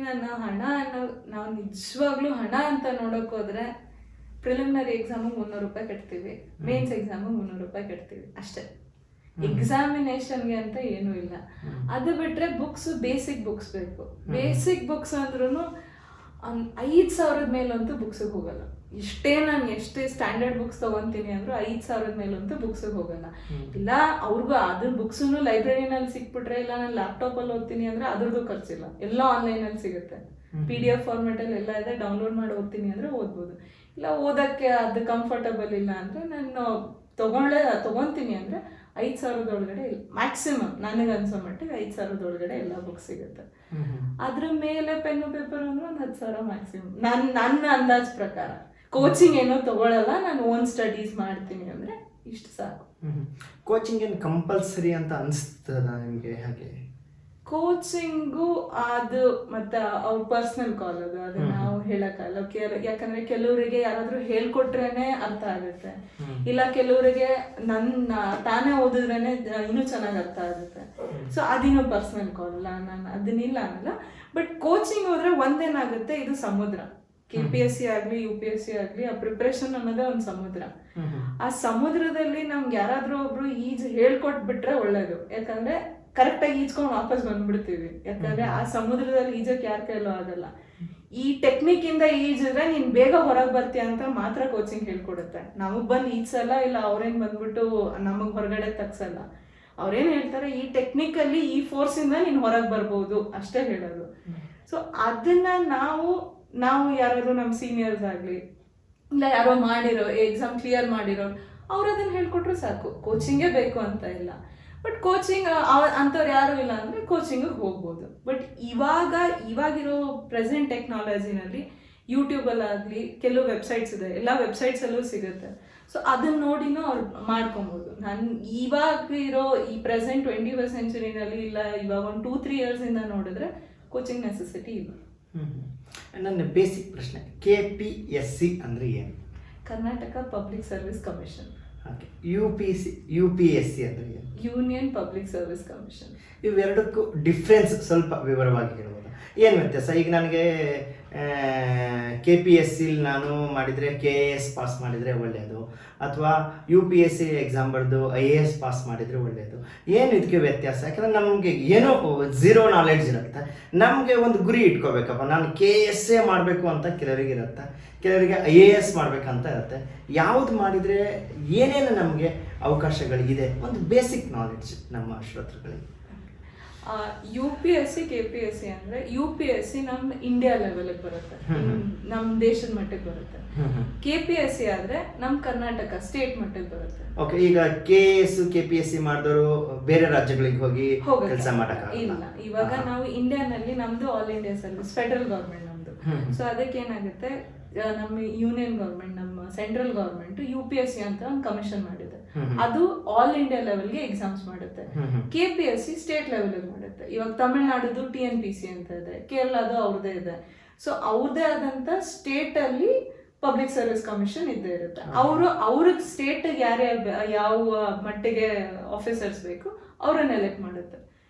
ನಾವು ನಿಜವಾಗ್ಲೂ ಹಣ ಅಂತ ನೋಡೋಕೆ ಹೋದರೆ ಪ್ರಿಲಿಮಿನರಿ ಎಕ್ಸಾಮಿಗೆ 300 ರೂಪಾಯಿ ಕಟ್ತೀವಿ, ಮೇನ್ಸ್ ಎಕ್ಸಾಮಿಗೆ 300 ರೂಪಾಯಿ ಕಟ್ತೀವಿ ಅಷ್ಟೇ. ಎಕ್ಸಾಮಿನೇಷನ್ಗೆ ಅಂತ ಏನೂ ಇಲ್ಲ. ಅದು ಬಿಟ್ರೆ ಬುಕ್ಸ್, ಬೇಸಿಕ್ ಬುಕ್ಸ್ ಬೇಕು. ಬೇಸಿಕ್ ಬುಕ್ಸ್ ಅಂದ್ರೂ 5,000 ಮೇಲಂತೂ ಬುಕ್ಸಿಗೆ ಹೋಗಲ್ಲ. ನಾನು ಎಷ್ಟೇ ಸ್ಟ್ಯಾಂಡರ್ಡ್ ಬುಕ್ಸ್ ತಗೊಂತೀನಿ ಅಂದ್ರೂ 5,000 ಮೇಲಂತೂ ಬುಕ್ಸಿಗೆ ಹೋಗಲ್ಲ. ಇಲ್ಲ ಅವ್ರಿಗೂ ಅದ್ರ ಬುಕ್ಸನ್ನು ಲೈಬ್ರರಿನಲ್ಲಿ ಸಿಕ್ಬಿಟ್ರೆ, ಇಲ್ಲ ನಾನು ಲ್ಯಾಪ್ಟಾಪಲ್ಲಿ ಓದ್ತೀನಿ ಅಂದ್ರೆ ಅದ್ರದ್ದು ಖರ್ಚಿಲ್ಲ, ಎಲ್ಲ ಆನ್ಲೈನಲ್ಲಿ ಸಿಗುತ್ತೆ. PDF ಫಾರ್ಮೆಟಲ್ಲಿ ಎಲ್ಲ ಇದೆ, ಡೌನ್ಲೋಡ್ ಮಾಡಿ ಓದ್ತೀನಿ ಅಂದರೆ ಓದ್ಬೋದು. ಇಲ್ಲ ಓದೋಕ್ಕೆ ಅದು ಕಂಫರ್ಟಬಲ್ ಇಲ್ಲ ಅಂದರೆ ನಾನು ತೊಗೊತೀನಿ ಅಂದರೆ 5,000 ಒಳಗಡೆ ಮ್ಯಾಕ್ಸಿಮಮ್ ನನಗೆ ಅನ್ಸೋ ಮಟ್ಟಿಗೆ 5,000 ಒಳಗಡೆ ಎಲ್ಲ ಬುಕ್ಸ್ ಸಿಗುತ್ತೆ. ಅದ್ರ ಮೇಲೆ ಪೆನ್ನು ಪೇಪರ್ ಅಂದ್ರೆ ಒಂದು 10,000 ಮ್ಯಾಕ್ಸಿಮಮ್. ನನ್ನ ಅಂದಾಜ್ ಪ್ರಕಾರ ಕೋಚಿಂಗ್ ಏನೋ ತಗೊಳ್ಳಲ್ಲ, ನಾನು ಓನ್ ಸ್ಟಡೀಸ್ ಮಾಡ್ತೀನಿ ಅಂದರೆ ಇಷ್ಟು ಸಾಕು. ಕೋಚಿಂಗ್ ಏನು ಕಂಪಲ್ಸರಿ ಅಂತ ಅನಿಸ್ತದ ನಿಮಗೆ? ಹಾಗೆ ಕೋಚಿಂಗು ಅದು ಮತ್ತೆ ಅವ್ರ ಪರ್ಸನಲ್ ಕಾಲ್ ಅದು ನಾವು ಹೇಳಕ್ಕಾಗಲ್ಲ. ಯಾಕಂದ್ರೆ ಕೆಲವರಿಗೆ ಯಾರಾದ್ರೂ ಹೇಳ್ಕೊಟ್ರೇನೆ ಅರ್ಥ ಆಗುತ್ತೆ, ಇಲ್ಲ ಕೆಲವರಿಗೆ ತಾನೇ ಓದಿದ್ರೇನೆ ಇನ್ನೂ ಚೆನ್ನಾಗಿ ಅರ್ಥ ಆಗುತ್ತೆ. ಸೊ ಅದಿನ್ನೂ ಪರ್ಸನಲ್ ಕಾಲ್ ಅಲ್ಲ, ನಾನು ಅದನ್ನಿಲ್ಲ ಅನ್ನಲ್ಲ. ಬಟ್ ಕೋಚಿಂಗ್ ಹೋದ್ರೆ ಒಂದೇನಾಗುತ್ತೆ, ಇದು ಸಮುದ್ರ. KPSC ಆಗ್ಲಿ UPSC ಆಗ್ಲಿ, ಆ ಪ್ರಿಪ್ರೇಷನ್ ಅನ್ನೋದೇ ಒಂದು ಸಮುದ್ರ. ಆ ಸಮುದ್ರದಲ್ಲಿ ನಮ್ಗೆ ಯಾರಾದ್ರೂ ಒಬ್ರು ಈಜು ಹೇಳ್ಕೊಟ್ಬಿಟ್ರೆ ಒಳ್ಳೇದು. ಯಾಕಂದ್ರೆ ಕರೆಕ್ಟಾಗಿ ಈಜ್ಕೊಂಡು ವಾಪಸ್ ಬಂದ್ಬಿಡ್ತೀವಿ. ಯಾಕಂದ್ರೆ ಆ ಸಮುದ್ರದಲ್ಲಿ ಈಜಕ್ಕೆ ಯಾರ ಕೈಲೂ ಆಗಲ್ಲ. ಈ ಟೆಕ್ನಿಕ್ ಇಂದ ಈಜಿದ್ರೆ ನೀನ್ ಬೇಗ ಹೊರಗೆ ಬರ್ತೀಯ ಅಂತ ಮಾತ್ರ ಕೋಚಿಂಗ್ ಹೇಳ್ಕೊಡುತ್ತೆ. ನಮಗ್ ಬಂದು ಈಜ್ಸಲ್ಲ, ಇಲ್ಲ ಅವ್ರೇನ್ ಬಂದ್ಬಿಟ್ಟು ನಮಗ್ ಹೊರಗಡೆ ತಗ್ಸಲ್ಲ. ಅವ್ರೇನ್ ಹೇಳ್ತಾರೆ, ಈ ಟೆಕ್ನಿಕ್ ಅಲ್ಲಿ ಈ ಫೋರ್ಸ್ ಇಂದ ನೀನ್ ಹೊರಗೆ ಬರ್ಬೋದು ಅಷ್ಟೇ ಹೇಳೋದು. ಸೊ ಅದನ್ನ ನಾವು ಯಾರಾದ್ರೂ ನಮ್ಮ ಸೀನಿಯರ್ಸ್ ಆಗ್ಲಿ, ಇಲ್ಲ ಯಾರೋ ಮಾಡಿರೋ ಎಕ್ಸಾಮ್ ಕ್ಲಿಯರ್ ಮಾಡಿರೋ ಅವ್ರು ಅದನ್ನ ಹೇಳ್ಕೊಟ್ರು ಸಾಕು. ಕೋಚಿಂಗೇ ಬೇಕು ಅಂತ ಇಲ್ಲ. ಬಟ್ ಕೋಚಿಂಗ್ ಅಂಥವ್ರು ಯಾರು ಇಲ್ಲ ಅಂದರೆ ಕೋಚಿಂಗಿಗೆ ಹೋಗ್ಬೋದು. ಬಟ್ ಇವಾಗಿರೋ ಪ್ರೆಸೆಂಟ್ ಟೆಕ್ನಾಲಜಿನಲ್ಲಿ ಯೂಟ್ಯೂಬಲ್ಲಾಗಲಿ ಕೆಲವು ವೆಬ್ಸೈಟ್ಸ್ ಇದೆ, ಎಲ್ಲ ವೆಬ್ಸೈಟ್ಸಲ್ಲೂ ಸಿಗುತ್ತೆ. ಸೊ ಅದನ್ನ ನೋಡಿನೂ ಅವ್ರು ಮಾಡ್ಕೊಬೋದು. ಇವಾಗ ಇರೋ ಈ ಪ್ರೆಸೆಂಟ್ 21st ಸೆಂಚುರಿನಲ್ಲಿ, ಇಲ್ಲ ಇವಾಗ ಒಂದು 2-3 ಇಯರ್ಸಿಂದ ನೋಡಿದ್ರೆ ಕೋಚಿಂಗ್ ನೆಸೆಸಿಟಿ ಇಲ್ಲ. ನನ್ನ ಬೇಸಿಕ್ ಪ್ರಶ್ನೆ, KPSC ಅಂದರೆ ಏನು? Karnataka public service commission. UPSC ಅಂದರೆ ಏನು? Union public service commission. ಇವೆರಡಕ್ಕೂ ಡಿಫ್ರೆನ್ಸ್ ಸ್ವಲ್ಪ ವಿವರವಾಗಿ ಹೇಳ್ಬೋದಾ? ಏನು ವ್ಯತ್ಯಾಸ? ಈಗ ನನಗೆ KPSC ನಾನು ಮಾಡಿದರೆ KAS ಪಾಸ್ ಮಾಡಿದರೆ ಒಳ್ಳೆಯದು, ಅಥವಾ UPSC ಎಕ್ಸಾಮ್ ಬರೆದು IAS ಪಾಸ್ ಮಾಡಿದರೆ ಒಳ್ಳೆಯದು. ಏನು ಇದಕ್ಕೆ ವ್ಯತ್ಯಾಸ? ಯಾಕಂದರೆ ನಮಗೆ ಏನೋ ಝೀರೋ ನಾಲೆಡ್ಜ್ ಇರುತ್ತೆ. ನಮಗೆ ಒಂದು ಗುರಿ ಇಟ್ಕೋಬೇಕಪ್ಪ, ನಾನು KS ಮಾಡಬೇಕು ಅಂತ ಕೆಲವರಿಗೆ ಇರುತ್ತೆ, ಕೆಲವರಿಗೆ IAS ಮಾಡಬೇಕಂತ ಇರುತ್ತೆ. ಯಾವುದು ಮಾಡಿದರೆ ಏನೇನು ನಮಗೆ ಅವಕಾಶಗಳಿದೆ, ಒಂದು ಬೇಸಿಕ್ ನಾಲೆಡ್ಜ್ ನಮ್ಮ ಶ್ರೋತೃಗಳಿಗೆ. UPSC KPSC ಅಂದ್ರೆ UPSC ನಮ್ಮ ಇಂಡಿಯಾ ಲೆವೆಲ್ಗೆ ಬರುತ್ತೆ, ನಮ್ಮ ದೇಶದ ಮಟ್ಟಕ್ಕೆ ಬರುತ್ತೆ. KPSC ಆದ್ರೆ ನಮ್ಮ ಕರ್ನಾಟಕ ಸ್ಟೇಟ್ ಮಟ್ಟಕ್ಕೆ ಬರುತ್ತೆ. ಓಕೆ, ಈಗ KS KPSC ಮಾಡಿದವರು ಬೇರೆ ರಾಜ್ಯಗಳಿಗೆ ಹೋಗಿ ಕೆಲಸ ಮಾಡಕ ಇಲ್ಲ. ಇವಾಗ ನಾವು ಇಂಡಿಯಾನಲ್ಲಿ ನಮ್ದು all India service, federal government ನಮ್ದು. ಸೊ ಅದಕ್ಕೆ ಏನಾಗುತ್ತೆ, ನಮ್ಮ ಯೂನಿಯನ್ ಗವರ್ಮೆಂಟ್, ನಮ್ಮ ಸೆಂಟ್ರಲ್ ಗವರ್ಮೆಂಟ್ UPSC ಅಂತ ಒಂದು ಕಮಿಷನ್ ಮಾಡಿದೆ. ಅದು ಆಲ್ ಇಂಡಿಯಾ ಲೆವೆಲ್ಗೆ ಎಕ್ಸಾಮ್ಸ್ ಮಾಡುತ್ತೆ. KPSC ಸ್ಟೇಟ್ ಲೆವೆಲ್ಗೆ ಮಾಡುತ್ತೆ. ಇವಾಗ ತಮಿಳ್ನಾಡುದು TNPC ಅಂತ ಇದೆ, ಕೇರಳದು ಅವ್ರದೇ ಇದೆ. ಸೊ ಅವ್ರದೇ ಆದಂತ ಸ್ಟೇಟ್ ಅಲ್ಲಿ ಪಬ್ಲಿಕ್ ಸರ್ವಿಸ್ ಕಮಿಷನ್ ಇದ್ದೇ ಇರುತ್ತೆ. ಅವ್ರಿಗೆ ಸ್ಟೇಟ್ ಯಾವ ಮಟ್ಟಿಗೆ ಆಫೀಸರ್ಸ್ ಬೇಕು ಅವ್ರನ್ನ ಎಲೆಕ್ಟ್ ಮಾಡುತ್ತೆ.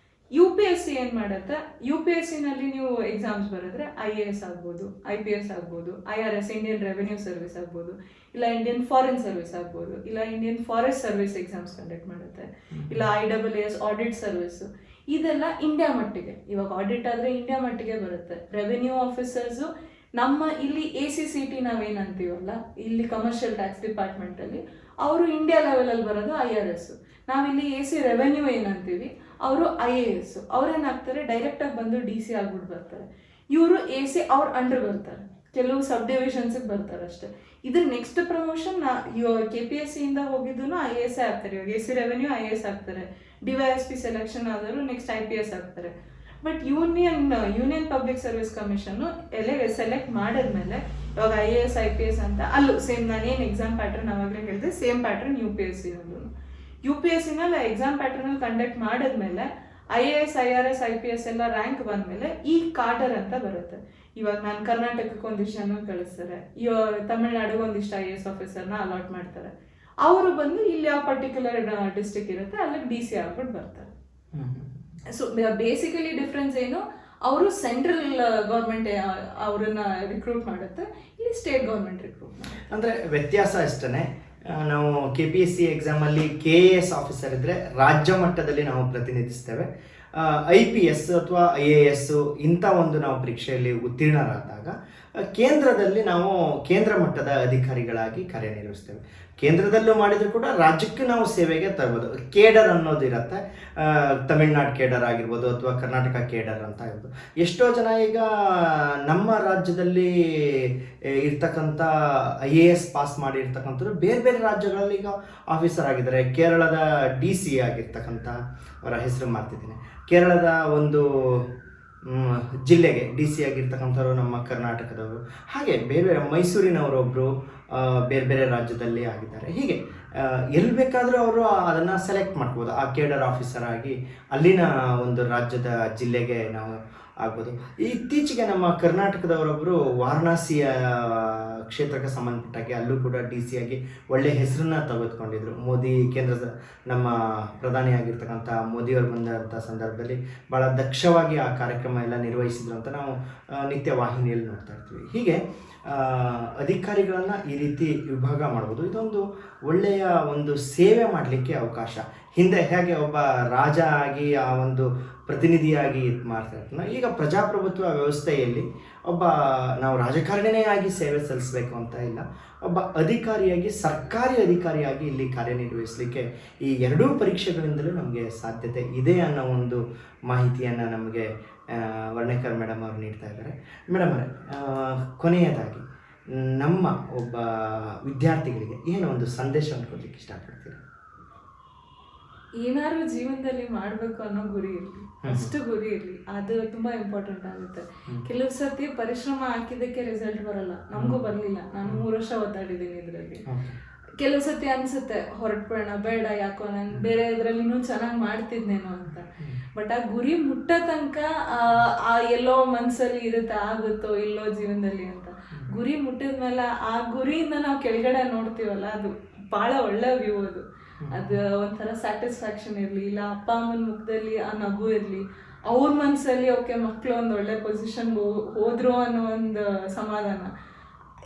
UPSC ಏನ್ ಮಾಡುತ್ತೆ, UPSC ನಲ್ಲಿ ನೀವು ಎಕ್ಸಾಮ್ಸ್ ಬರೆದ್ರೆ IAS ಆಗ್ಬೋದು, IPS ಆಗ್ಬೋದು, IRS ಇಂಡಿಯನ್ ರೆವೆನ್ಯೂ ಸರ್ವಿಸ್ ಆಗ್ಬೋದು, ಇಲ್ಲ ಇಂಡಿಯನ್ ಫಾರಿನ್ ಸರ್ವಿಸ್ ಆಗ್ಬೋದು, ಇಲ್ಲ Indian forest service exams conduct ಮಾಡುತ್ತೆ, ಇಲ್ಲ IAAS ಆಡಿಟ್ ಸರ್ವಿಸ್. ಇದೆಲ್ಲ ಇಂಡಿಯಾ ಮಟ್ಟಿಗೆ. ಇವಾಗ ಆಡಿಟ್ ಆದ್ರೆ ಇಂಡಿಯಾ ಮಟ್ಟಿಗೆ ಬರುತ್ತೆ. ರೆವೆನ್ಯೂ ಆಫೀಸರ್ಸು ನಮ್ಮ ಇಲ್ಲಿ ACCT ನಾವೇನಂತೀವಲ್ಲ, ಇಲ್ಲಿ ಕಮರ್ಷಿಯಲ್ ಟ್ಯಾಕ್ಸ್ ಡಿಪಾರ್ಟ್ಮೆಂಟ್ ಅಲ್ಲಿ ಅವರು ಇಂಡಿಯಾ ಲೆವೆಲ್ ಅಲ್ಲಿ ಬರೋದು IRS. ನಾವಿಲ್ಲಿ AC ರೆವೆನ್ಯೂ ಏನಂತೀವಿ, ಅವರು IAS. ಅವ್ರೇನಾಗ್ತಾರೆ, ಡೈರೆಕ್ಟ್ ಆಗಿ ಬಂದು DC ಆಗ್ಬಿಟ್ಟು ಬರ್ತಾರೆ. ಇವರು AC ಅವ್ರ ಅಂಡರ್ ಬರ್ತಾರೆ. ಕೆಲವು ಸಬ್ ಡಿವಿಷನ್ಸಿಗೆ ಬರ್ತಾರೆ ಅಷ್ಟೇ. ಇದ್ರ ನೆಕ್ಸ್ಟ್ ಪ್ರಮೋಷನ್ KPSC ಇಂದ ಹೋಗಿದ್ದು IAS ಆಗ್ತಾರೆ. ಇವಾಗ AC ರೆವೆನ್ಯೂ IAS ಆಗ್ತಾರೆ, DYSP ಸೆಲೆಕ್ಷನ್ ಆದರೂ ನೆಕ್ಸ್ಟ್ IPS ಆಗ್ತಾರೆ. But union public service commission select ಮಾಡಿದ್ಮೇಲೆ ಇವಾಗ IAS IPS ಅಂತ ಅಲ್ಲೂ ಸೇಮ್ ನಾನೇನು ಎಕ್ಸಾಮ್ ಪ್ಯಾಟರ್ನ್ ಅವಾಗಲೇ ಹೇಳಿದೆ, ಸೇಮ್ ಪ್ಯಾಟರ್ನ್ UPSC-ನಲ್ಲಿ ಎಕ್ಸಾಮ್ ಪ್ಯಾಟರ್ನಲ್ಲಿ ಕಂಡಕ್ಟ್ ಮಾಡಿದ್ಮೇಲೆ IAS IRS IPS ಎಲ್ಲ ರ್ಯಾಂಕ್ ಬಂದಮೇಲೆ ಈ ಕಾರ್ಡರ್ ಅಂತ ಬರುತ್ತೆ. ಇವಾಗ ನಾನು ಕರ್ನಾಟಕಕ್ಕೆ ಒಂದಿಷ್ಟು ಜನ ಕಳಿಸ್ತಾರೆ, ತಮಿಳ್ನಾಡಿಗೆ ಒಂದಿಷ್ಟು IAS ಆಫೀಸರ್ನ ಅಲಾಟ್ ಮಾಡ್ತಾರೆ. ಅವರು ಬಂದು ಇಲ್ಲಿ ಯಾವ ಪರ್ಟಿಕ್ಯುಲರ್ ಡಿಸ್ಟ್ರಿಕ್ಟ್ ಇರುತ್ತೆ ಅಲ್ಲಿಗೆ DC ಆಗ್ಬಿಟ್ಟು ಬರ್ತಾರೆ. ಸೊ ಬೇಸಿಕಲಿ ಡಿಫ್ರೆನ್ಸ್ ಏನು, ಅವರು ಸೆಂಟ್ರಲ್ ಗೌರ್ಮೆಂಟ್ ಅವ್ರನ್ನ ರಿಕ್ರೂಟ್ ಮಾಡುತ್ತೆ, ಇಲ್ಲಿ ಸ್ಟೇಟ್ ಗೌರ್ಮೆಂಟ್ ರಿಕ್ರೂಟ್ ಮಾಡುತ್ತೆ. ಅಂದರೆ ವ್ಯತ್ಯಾಸ ಅಷ್ಟೇ. ನಾವು KPSC ಎಕ್ಸಾಮಲ್ಲಿ KAS ಆಫೀಸರ್ ಇದ್ದರೆ ರಾಜ್ಯ ಮಟ್ಟದಲ್ಲಿ ನಾವು ಪ್ರತಿನಿಧಿಸ್ತೇವೆ. IPS ಅಥವಾ IAS ಇಂಥ ಒಂದು ನಾವು ಪರೀಕ್ಷೆಯಲ್ಲಿ ಉತ್ತೀರ್ಣರಾದಾಗ ಕೇಂದ್ರದಲ್ಲಿ ನಾವು ಕೇಂದ್ರ ಮಟ್ಟದ ಅಧಿಕಾರಿಗಳಾಗಿ ಕಾರ್ಯನಿರ್ವಹಿಸ್ತೇವೆ. ಕೇಂದ್ರದಲ್ಲೂ ಮಾಡಿದರೂ ಕೂಡ ರಾಜ್ಯಕ್ಕೆ ನಾವು ಸೇವೆಗೆ ತರ್ಬೋದು. ಕೇಡರ್ ಅನ್ನೋದು ಇರುತ್ತೆ, ತಮಿಳ್ನಾಡು ಕೇಡರ್ ಆಗಿರ್ಬೋದು ಅಥವಾ ಕರ್ನಾಟಕ ಕೇಡರ್ ಅಂತ ಇರ್ಬೋದು. ಎಷ್ಟೋ ಜನ ಈಗ ನಮ್ಮ ರಾಜ್ಯದಲ್ಲಿ ಇರ್ತಕ್ಕಂಥ IAS ಪಾಸ್ ಮಾಡಿರ್ತಕ್ಕಂಥವ್ರು ಬೇರೆ ಬೇರೆ ರಾಜ್ಯಗಳಲ್ಲಿ ಈಗ ಆಫೀಸರ್ ಆಗಿದ್ದಾರೆ. ಕೇರಳದ DC ಆಗಿರ್ತಕ್ಕಂಥ ಅವರ ಹೆಸರು ಮಾಡ್ತಿದ್ದೀನಿ, ಕೇರಳದ ಒಂದು ಜಿಲ್ಲೆಗೆ DC ಆಗಿರ್ತಕ್ಕಂಥವ್ರು ನಮ್ಮ ಕರ್ನಾಟಕದವರು. ಹಾಗೆ ಬೇರೆ ಬೇರೆ ಮೈಸೂರಿನವರೊಬ್ಬರು ಬೇರೆ ಬೇರೆ ರಾಜ್ಯದಲ್ಲಿ ಆಗಿದ್ದಾರೆ. ಹೀಗೆ ಎಲ್ಲಿ ಬೇಕಾದರೂ ಅವರು ಅದನ್ನು ಸೆಲೆಕ್ಟ್ ಮಾಡ್ಬೋದು, ಆ ಕೇಡರ್ ಆಫೀಸರ್ ಆಗಿ ಅಲ್ಲಿನ ಒಂದು ರಾಜ್ಯದ ಜಿಲ್ಲೆಗೆ ನಾವು ಆಗ್ಬೋದು. ಇತ್ತೀಚೆಗೆ ನಮ್ಮ ಕರ್ನಾಟಕದವರೊಬ್ಬರು ವಾರಣಾಸಿಯ ಕ್ಷೇತ್ರಕ್ಕೆ ಸಂಬಂಧಪಟ್ಟಾಗೆ ಅಲ್ಲೂ ಕೂಡ DC ಆಗಿ ಒಳ್ಳೆಯ ಹೆಸರನ್ನ ತೆಗೆದುಕೊಂಡಿದ್ರು. ಮೋದಿ ಕೇಂದ್ರದ ನಮ್ಮ ಪ್ರಧಾನಿಯಾಗಿರ್ತಕ್ಕಂಥ ಮೋದಿಯವರು ಬಂದಂಥ ಸಂದರ್ಭದಲ್ಲಿ ಭಾಳ ದಕ್ಷವಾಗಿ ಆ ಕಾರ್ಯಕ್ರಮ ಎಲ್ಲ ನಿರ್ವಹಿಸಿದ್ರು ಅಂತ ನಾವು ನಿತ್ಯ ವಾಹಿನಿಯಲ್ಲಿ ನೋಡ್ತಾ ಇರ್ತೀವಿ. ಹೀಗೆ ಅಧಿಕಾರಿಗಳನ್ನು ಈ ರೀತಿ ವಿಭಾಗ ಮಾಡ್ಬೋದು. ಇದೊಂದು ಒಳ್ಳೆಯ ಒಂದು ಸೇವೆ ಮಾಡಲಿಕ್ಕೆ ಅವಕಾಶ. ಹಿಂದೆ ಹೇಗೆ ಒಬ್ಬ ರಾಜ ಆಗಿ ಆ ಒಂದು ಪ್ರತಿನಿಧಿಯಾಗಿ ಇದು ಮಾಡ್ತಾ ಇರ್ತಾನೆ, ಈಗ ಪ್ರಜಾಪ್ರಭುತ್ವ ವ್ಯವಸ್ಥೆಯಲ್ಲಿ ಒಬ್ಬ ನಾವು ರಾಜಕಾರಣಿನೇ ಆಗಿ ಸೇವೆ ಸಲ್ಲಿಸಬೇಕು ಅಂತ ಇಲ್ಲ, ಒಬ್ಬ ಅಧಿಕಾರಿಯಾಗಿ ಸರ್ಕಾರಿ ಅಧಿಕಾರಿಯಾಗಿ ಇಲ್ಲಿ ಕಾರ್ಯನಿರ್ವಹಿಸಲಿಕ್ಕೆ ಈ ಎರಡೂ ಪರೀಕ್ಷೆಗಳಿಂದಲೂ ನಮಗೆ ಸಾಧ್ಯತೆ ಇದೆ ಅನ್ನೋ ಒಂದು ಮಾಹಿತಿಯನ್ನು ನಮಗೆ ವರ್ಣೇಕರ್ ಮೇಡಮ್ ಅವರು ನೀಡ್ತಾ ಇದ್ದಾರೆ. ಮೇಡಮ್ ಅವರೇ, ಕೊನೆಯದಾಗಿ ನಮ್ಮ ಒಬ್ಬ ವಿದ್ಯಾರ್ಥಿಗಳಿಗೆ ಏನೋ ಒಂದು ಸಂದೇಶವನ್ನು ಕೊಡಲಿಕ್ಕೆ ಇಷ್ಟಪಡ್ತೀರಾ? ಏನಾದ್ರು ಜೀವನದಲ್ಲಿ ಮಾಡಬೇಕು ಅನ್ನೋ ಗುರಿ ಇರಲಿ, ಅಷ್ಟು ಗುರಿ ಇರಲಿ, ಅದು ತುಂಬಾ ಇಂಪಾರ್ಟೆಂಟ್ ಆಗುತ್ತೆ. ಕೆಲವು ಸರ್ತಿ ಪರಿಶ್ರಮ ಹಾಕಿದ್ದಕ್ಕೆ ರಿಸಲ್ಟ್ ಬರಲ್ಲ, ನಮಗೂ ಬರಲಿಲ್ಲ. ನಾನು 3 ವರ್ಷ ಓದಾಡಿದ್ದೀನಿ ಇದರಲ್ಲಿ. ಕೆಲವು ಸತಿ ಅನ್ಸುತ್ತೆ ಹೊರಟ್ಬಿಡೋಣ, ಬೇಡ, ಯಾಕೋ ನಾನು ಬೇರೆ ಇದರಲ್ಲಿ ಇನ್ನೂ ಚೆನ್ನಾಗಿ ಮಾಡ್ತಿದ್ನೇನೋ ಅಂತ. ಬಟ್ ಆ ಗುರಿ ಮುಟ್ಟೋ ತನಕ ಆ ಎಲ್ಲೋ ಮನಸ್ಸಲ್ಲಿ ಇರುತ್ತೆ, ಆಗುತ್ತೋ ಇಲ್ಲೋ ಜೀವನದಲ್ಲಿ ಅಂತ. ಗುರಿ ಮುಟ್ಟಿದ್ಮೇಲೆ ಆ ಗುರಿಯಿಂದ ನಾವು ಕೆಳಗಡೆ ನೋಡ್ತೀವಲ್ಲ, ಅದು ಭಾಳ ಒಳ್ಳೆ ವ್ಯೂ. ಅದು ಒಂಥರ ಸ್ಯಾಟಿಸ್ಫ್ಯಾಕ್ಷನ್ ಇರಲಿ, ಇಲ್ಲ ಅಪ್ಪ ಅಮ್ಮನ ಮುಖದಲ್ಲಿ ಆ ನಗು ಇರಲಿ, ಅವ್ರ ಮನಸ್ಸಲ್ಲಿ ಓಕೆ ಮಕ್ಕಳು ಒಂದು ಒಳ್ಳೆ ಪೊಸಿಷನ್ಗೆ ಹೋದ್ರು ಅನ್ನೋ ಒಂದು ಸಮಾಧಾನ.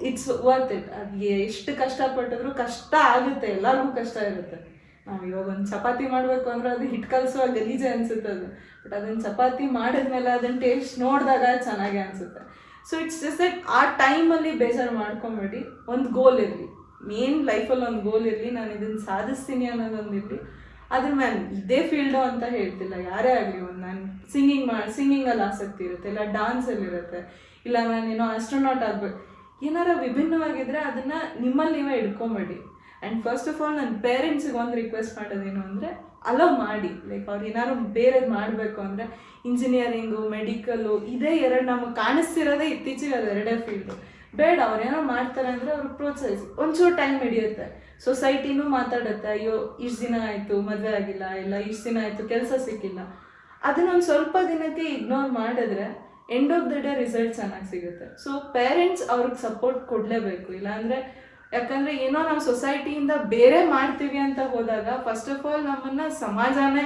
It's worth it. ಅದು ಎಷ್ಟು ಕಷ್ಟಪಟ್ಟಿದ್ರು ಕಷ್ಟ ಆಗುತ್ತೆ, ಎಲ್ಲರಿಗೂ ಕಷ್ಟ ಇರುತ್ತೆ. ನಾವು ಇವಾಗ ಒಂದು ಚಪಾತಿ ಮಾಡಬೇಕು ಅಂದ್ರೆ ಅದು ಹಿಟ್ಟು ಕಲಿಸುವಾಗ ಗಲೀಜೆ ಅನಿಸುತ್ತೆ ಅದು. ಬಟ್ ಅದನ್ನು ಚಪಾತಿ ಮಾಡಿದ್ಮೇಲೆ ಅದನ್ನು ಟೇಸ್ಟ್ ನೋಡಿದಾಗ ಚೆನ್ನಾಗೇ ಅನಿಸುತ್ತೆ. ಸೊ ಇಟ್ಸ್ ಜಸ್ಟ್ ದಟ್ ಆ ಟೈಮಲ್ಲಿ ಬೇಜಾರು ಮಾಡ್ಕೊಂಬೇಡಿ. ಒಂದು ಗೋಲ್ ಇರಲಿ, ಮೇನ್ ಲೈಫಲ್ಲಿ ಒಂದು ಗೋಲ್ ಇರಲಿ, ನಾನು ಇದನ್ನು ಸಾಧಿಸ್ತೀನಿ ಅನ್ನೋದೊಂದು ಇರಲಿ. ಅದ್ರ ಮೇಲೆ ಇದೇ ಫೀಲ್ಡು ಅಂತ ಹೇಳ್ತಿಲ್ಲ, ಯಾರೇ ಆಗಲಿ. ಒಂದು ನಾನು ಸಿಂಗಿಂಗಲ್ಲಿ ಆಸಕ್ತಿ ಇರುತ್ತೆ, ಇಲ್ಲ ಡ್ಯಾನ್ಸಲ್ಲಿ ಇರುತ್ತೆ, ಇಲ್ಲ ನಾನೇನೋ ಆಸ್ಟ್ರೋನಾಟ್ ಆಗಬೇಕು, ಏನಾರ ವಿಭಿನ್ನವಾಗಿದ್ದರೆ ಅದನ್ನು ನಿಮ್ಮಲ್ಲಿ ನೀವೇ ಇಟ್ಕೊಂಬೇಡಿ. ಆ್ಯಂಡ್ ಫಸ್ಟ್ ಆಫ್ ಆಲ್ ನನ್ನ ಪೇರೆಂಟ್ಸಿಗೆ ಒಂದು ರಿಕ್ವೆಸ್ಟ್ ಮಾಡೋದೇನು ಅಂದರೆ ಅಲೋ ಮಾಡಿ. ಲೈಕ್ ಅವ್ರು ಏನಾದ್ರು ಬೇರೆದು ಮಾಡಬೇಕು ಅಂದರೆ ಇಂಜಿನಿಯರಿಂಗು, ಮೆಡಿಕಲ್ಲು, ಇದೇ ಎರಡು ನಮಗೆ ಕಾಣಿಸ್ತಿರೋದೇ ಇತ್ತೀಚೆಗೆ ಅದು ಎರಡೇ ಫೀಲ್ಡು. ಬೇಡ, ಅವ್ರೇನೋ ಮಾಡ್ತಾರೆ ಅಂದರೆ ಅವ್ರಿಗೆ ಪ್ರೋತ್ಸಾಹಿಸಿ. ಒಂಚೂರು ಟೈಮ್ ಹಿಡಿಯುತ್ತೆ, ಸೊಸೈಟಿನೂ ಮಾತಾಡುತ್ತೆ, ಅಯ್ಯೋ ಇಷ್ಟು ದಿನ ಆಯಿತು ಮದುವೆ ಆಗಿಲ್ಲ, ಇಲ್ಲ ಇಷ್ಟು ದಿನ ಆಯಿತು ಕೆಲಸ ಸಿಕ್ಕಿಲ್ಲ. ಅದನ್ನೊಂದು ಸ್ವಲ್ಪ ದಿನಕ್ಕೆ ಇಗ್ನೋರ್ ಮಾಡಿದ್ರೆ end of the day result ಚೆನ್ನಾಗಿ ಸಿಗುತ್ತೆ. ಸೊ ಪೇರೆಂಟ್ಸ್ ಅವ್ರಿಗೆ ಸಪೋರ್ಟ್ ಕೊಡಲೇಬೇಕು. ಇಲ್ಲಾಂದರೆ ಯಾಕಂದರೆ ಏನೋ ನಾವು ಸೊಸೈಟಿಯಿಂದ ಬೇರೆ ಮಾಡ್ತೀವಿ ಅಂತ ಹೋದಾಗ ಫಸ್ಟ್ ಆಫ್ ಆಲ್ ನಮ್ಮನ್ನು ಸಮಾಜನೇ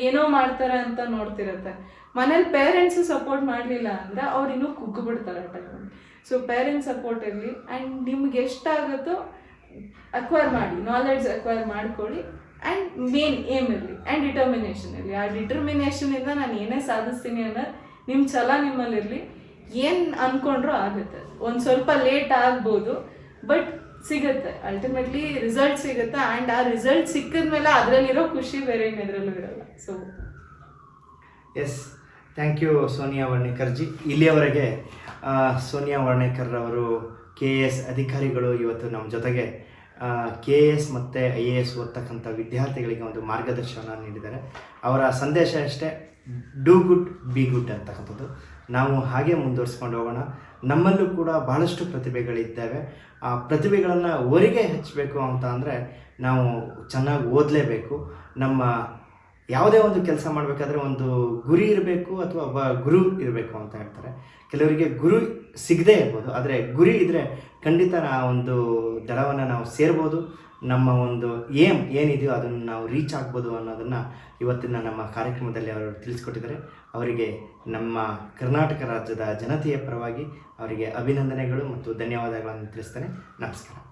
ಏನೋ ಮಾಡ್ತಾರೆ ಅಂತ ನೋಡ್ತಿರುತ್ತೆ. ಮನೇಲಿ ಪೇರೆಂಟ್ಸು ಸಪೋರ್ಟ್ ಮಾಡಲಿಲ್ಲ ಅಂದರೆ ಅವ್ರು ಇನ್ನೂ ಕುಗ್ಗಿಬಿಡ್ತಾರೆ ಆ ಟೈಮಲ್ಲಿ. ಸೊ ಪೇರೆಂಟ್ಸ್ ಸಪೋರ್ಟ್ ಇರಲಿ, ಆ್ಯಂಡ್ ನಿಮ್ಗೆ ಎಷ್ಟಾಗುತ್ತೋ ಅಕ್ವೈರ್ ಮಾಡಿ, ನಾಲೆಡ್ಜ್ ಅಕ್ವೈರ್ ಮಾಡ್ಕೊಳ್ಳಿ. ಆ್ಯಂಡ್ ಮೇನ್ ಏಮ್ ಇರಲಿ ಆ್ಯಂಡ್ ಡಿಟರ್ಮಿನೇಷನ್ ಇರಲಿ. ಆ ಡಿಟರ್ಮಿನೇಷನಿಂದ ನಾನು ಏನೇ ಸಾಧಿಸ್ತೀನಿ ಅನ್ನೋದು ನಿಮ್ಮ ಛಲ ನಿಮ್ಮಲ್ಲಿರಲಿ. ಏನು ಅಂದ್ಕೊಂಡ್ರೂ ಆಗುತ್ತೆ. ಒಂದು ಸ್ವಲ್ಪ ಲೇಟ್ ಆಗ್ಬೋದು, ಬಟ್ ಸಿಗುತ್ತೆ, ಅಲ್ಟಿಮೇಟ್ಲಿ ರಿಸಲ್ಟ್ ಸಿಗುತ್ತೆ. ಆ್ಯಂಡ್ ಆ ರಿಸಲ್ಟ್ ಸಿಕ್ಕಿದ ಮೇಲೆ ಅದರಲ್ಲಿರೋ ಖುಷಿ ಬೇರೆ ಇನ್ನೆದರಲ್ಲೂ ಇರಲ್ಲ. So S, thank you Sonia ವರ್ಣೇಕರ್ಜಿ. ಇಲ್ಲಿಯವರೆಗೆ ಸೋನಿಯಾ ವರ್ಣೇಕರ್ ಅವರು KS ಅಧಿಕಾರಿಗಳು ಇವತ್ತು ನಮ್ಮ ಜೊತೆಗೆ KS ಮತ್ತು IAS ಓದ್ತಕ್ಕಂಥ ವಿದ್ಯಾರ್ಥಿಗಳಿಗೆ ಒಂದು ಮಾರ್ಗದರ್ಶನ ನೀಡಿದ್ದಾರೆ. ಅವರ ಸಂದೇಶ ಅಷ್ಟೇ, ಡೂ ಗುಡ್ ಬಿ ಗುಡ್ ಅಂತಕ್ಕಂಥದ್ದು. ನಾವು ಹಾಗೆ ಮುಂದುವರಿಸ್ಕೊಂಡು ಹೋಗೋಣ. ನಮ್ಮಲ್ಲೂ ಕೂಡ ಭಾಳಷ್ಟು ಪ್ರತಿಭೆಗಳಿದ್ದಾವೆ. ಆ ಪ್ರತಿಭೆಗಳನ್ನು ಹೊರಗೆ ಹಚ್ಚಬೇಕು ಅಂತ ಅಂದರೆ ನಾವು ಚೆನ್ನಾಗಿ ಓದಲೇಬೇಕು. ನಮ್ಮ ಯಾವುದೇ ಒಂದು ಕೆಲಸ ಮಾಡಬೇಕಾದ್ರೆ ಒಂದು ಗುರಿ ಇರಬೇಕು ಅಥವಾ ಒಬ್ಬ ಗುರು ಇರಬೇಕು ಅಂತ ಹೇಳ್ತಾರೆ. ಕೆಲವರಿಗೆ ಗುರು ಸಿಗದೇ ಇರ್ಬೋದು, ಆದರೆ ಗುರಿ ಇದ್ದರೆ ಖಂಡಿತ ಆ ಒಂದು ದಡವನ್ನು ನಾವು ಸೇರ್ಬೋದು. ನಮ್ಮ ಒಂದು ಏನಿದೆಯೋ ಅದನ್ನು ನಾವು ರೀಚ್ ಆಗ್ಬೋದು ಅನ್ನೋದನ್ನು ಇವತ್ತಿನ ನಮ್ಮ ಕಾರ್ಯಕ್ರಮದಲ್ಲಿ ಅವರು ತಿಳಿಸ್ಕೊಟ್ಟಿದ್ದಾರೆ. ಅವರಿಗೆ ನಮ್ಮ ಕರ್ನಾಟಕ ರಾಜ್ಯದ ಜನತೆಯ ಪರವಾಗಿ ಅವರಿಗೆ ಅಭಿನಂದನೆಗಳು ಮತ್ತು ಧನ್ಯವಾದಗಳನ್ನು ತಿಳಿಸ್ತೇನೆ. ನಮಸ್ಕಾರ.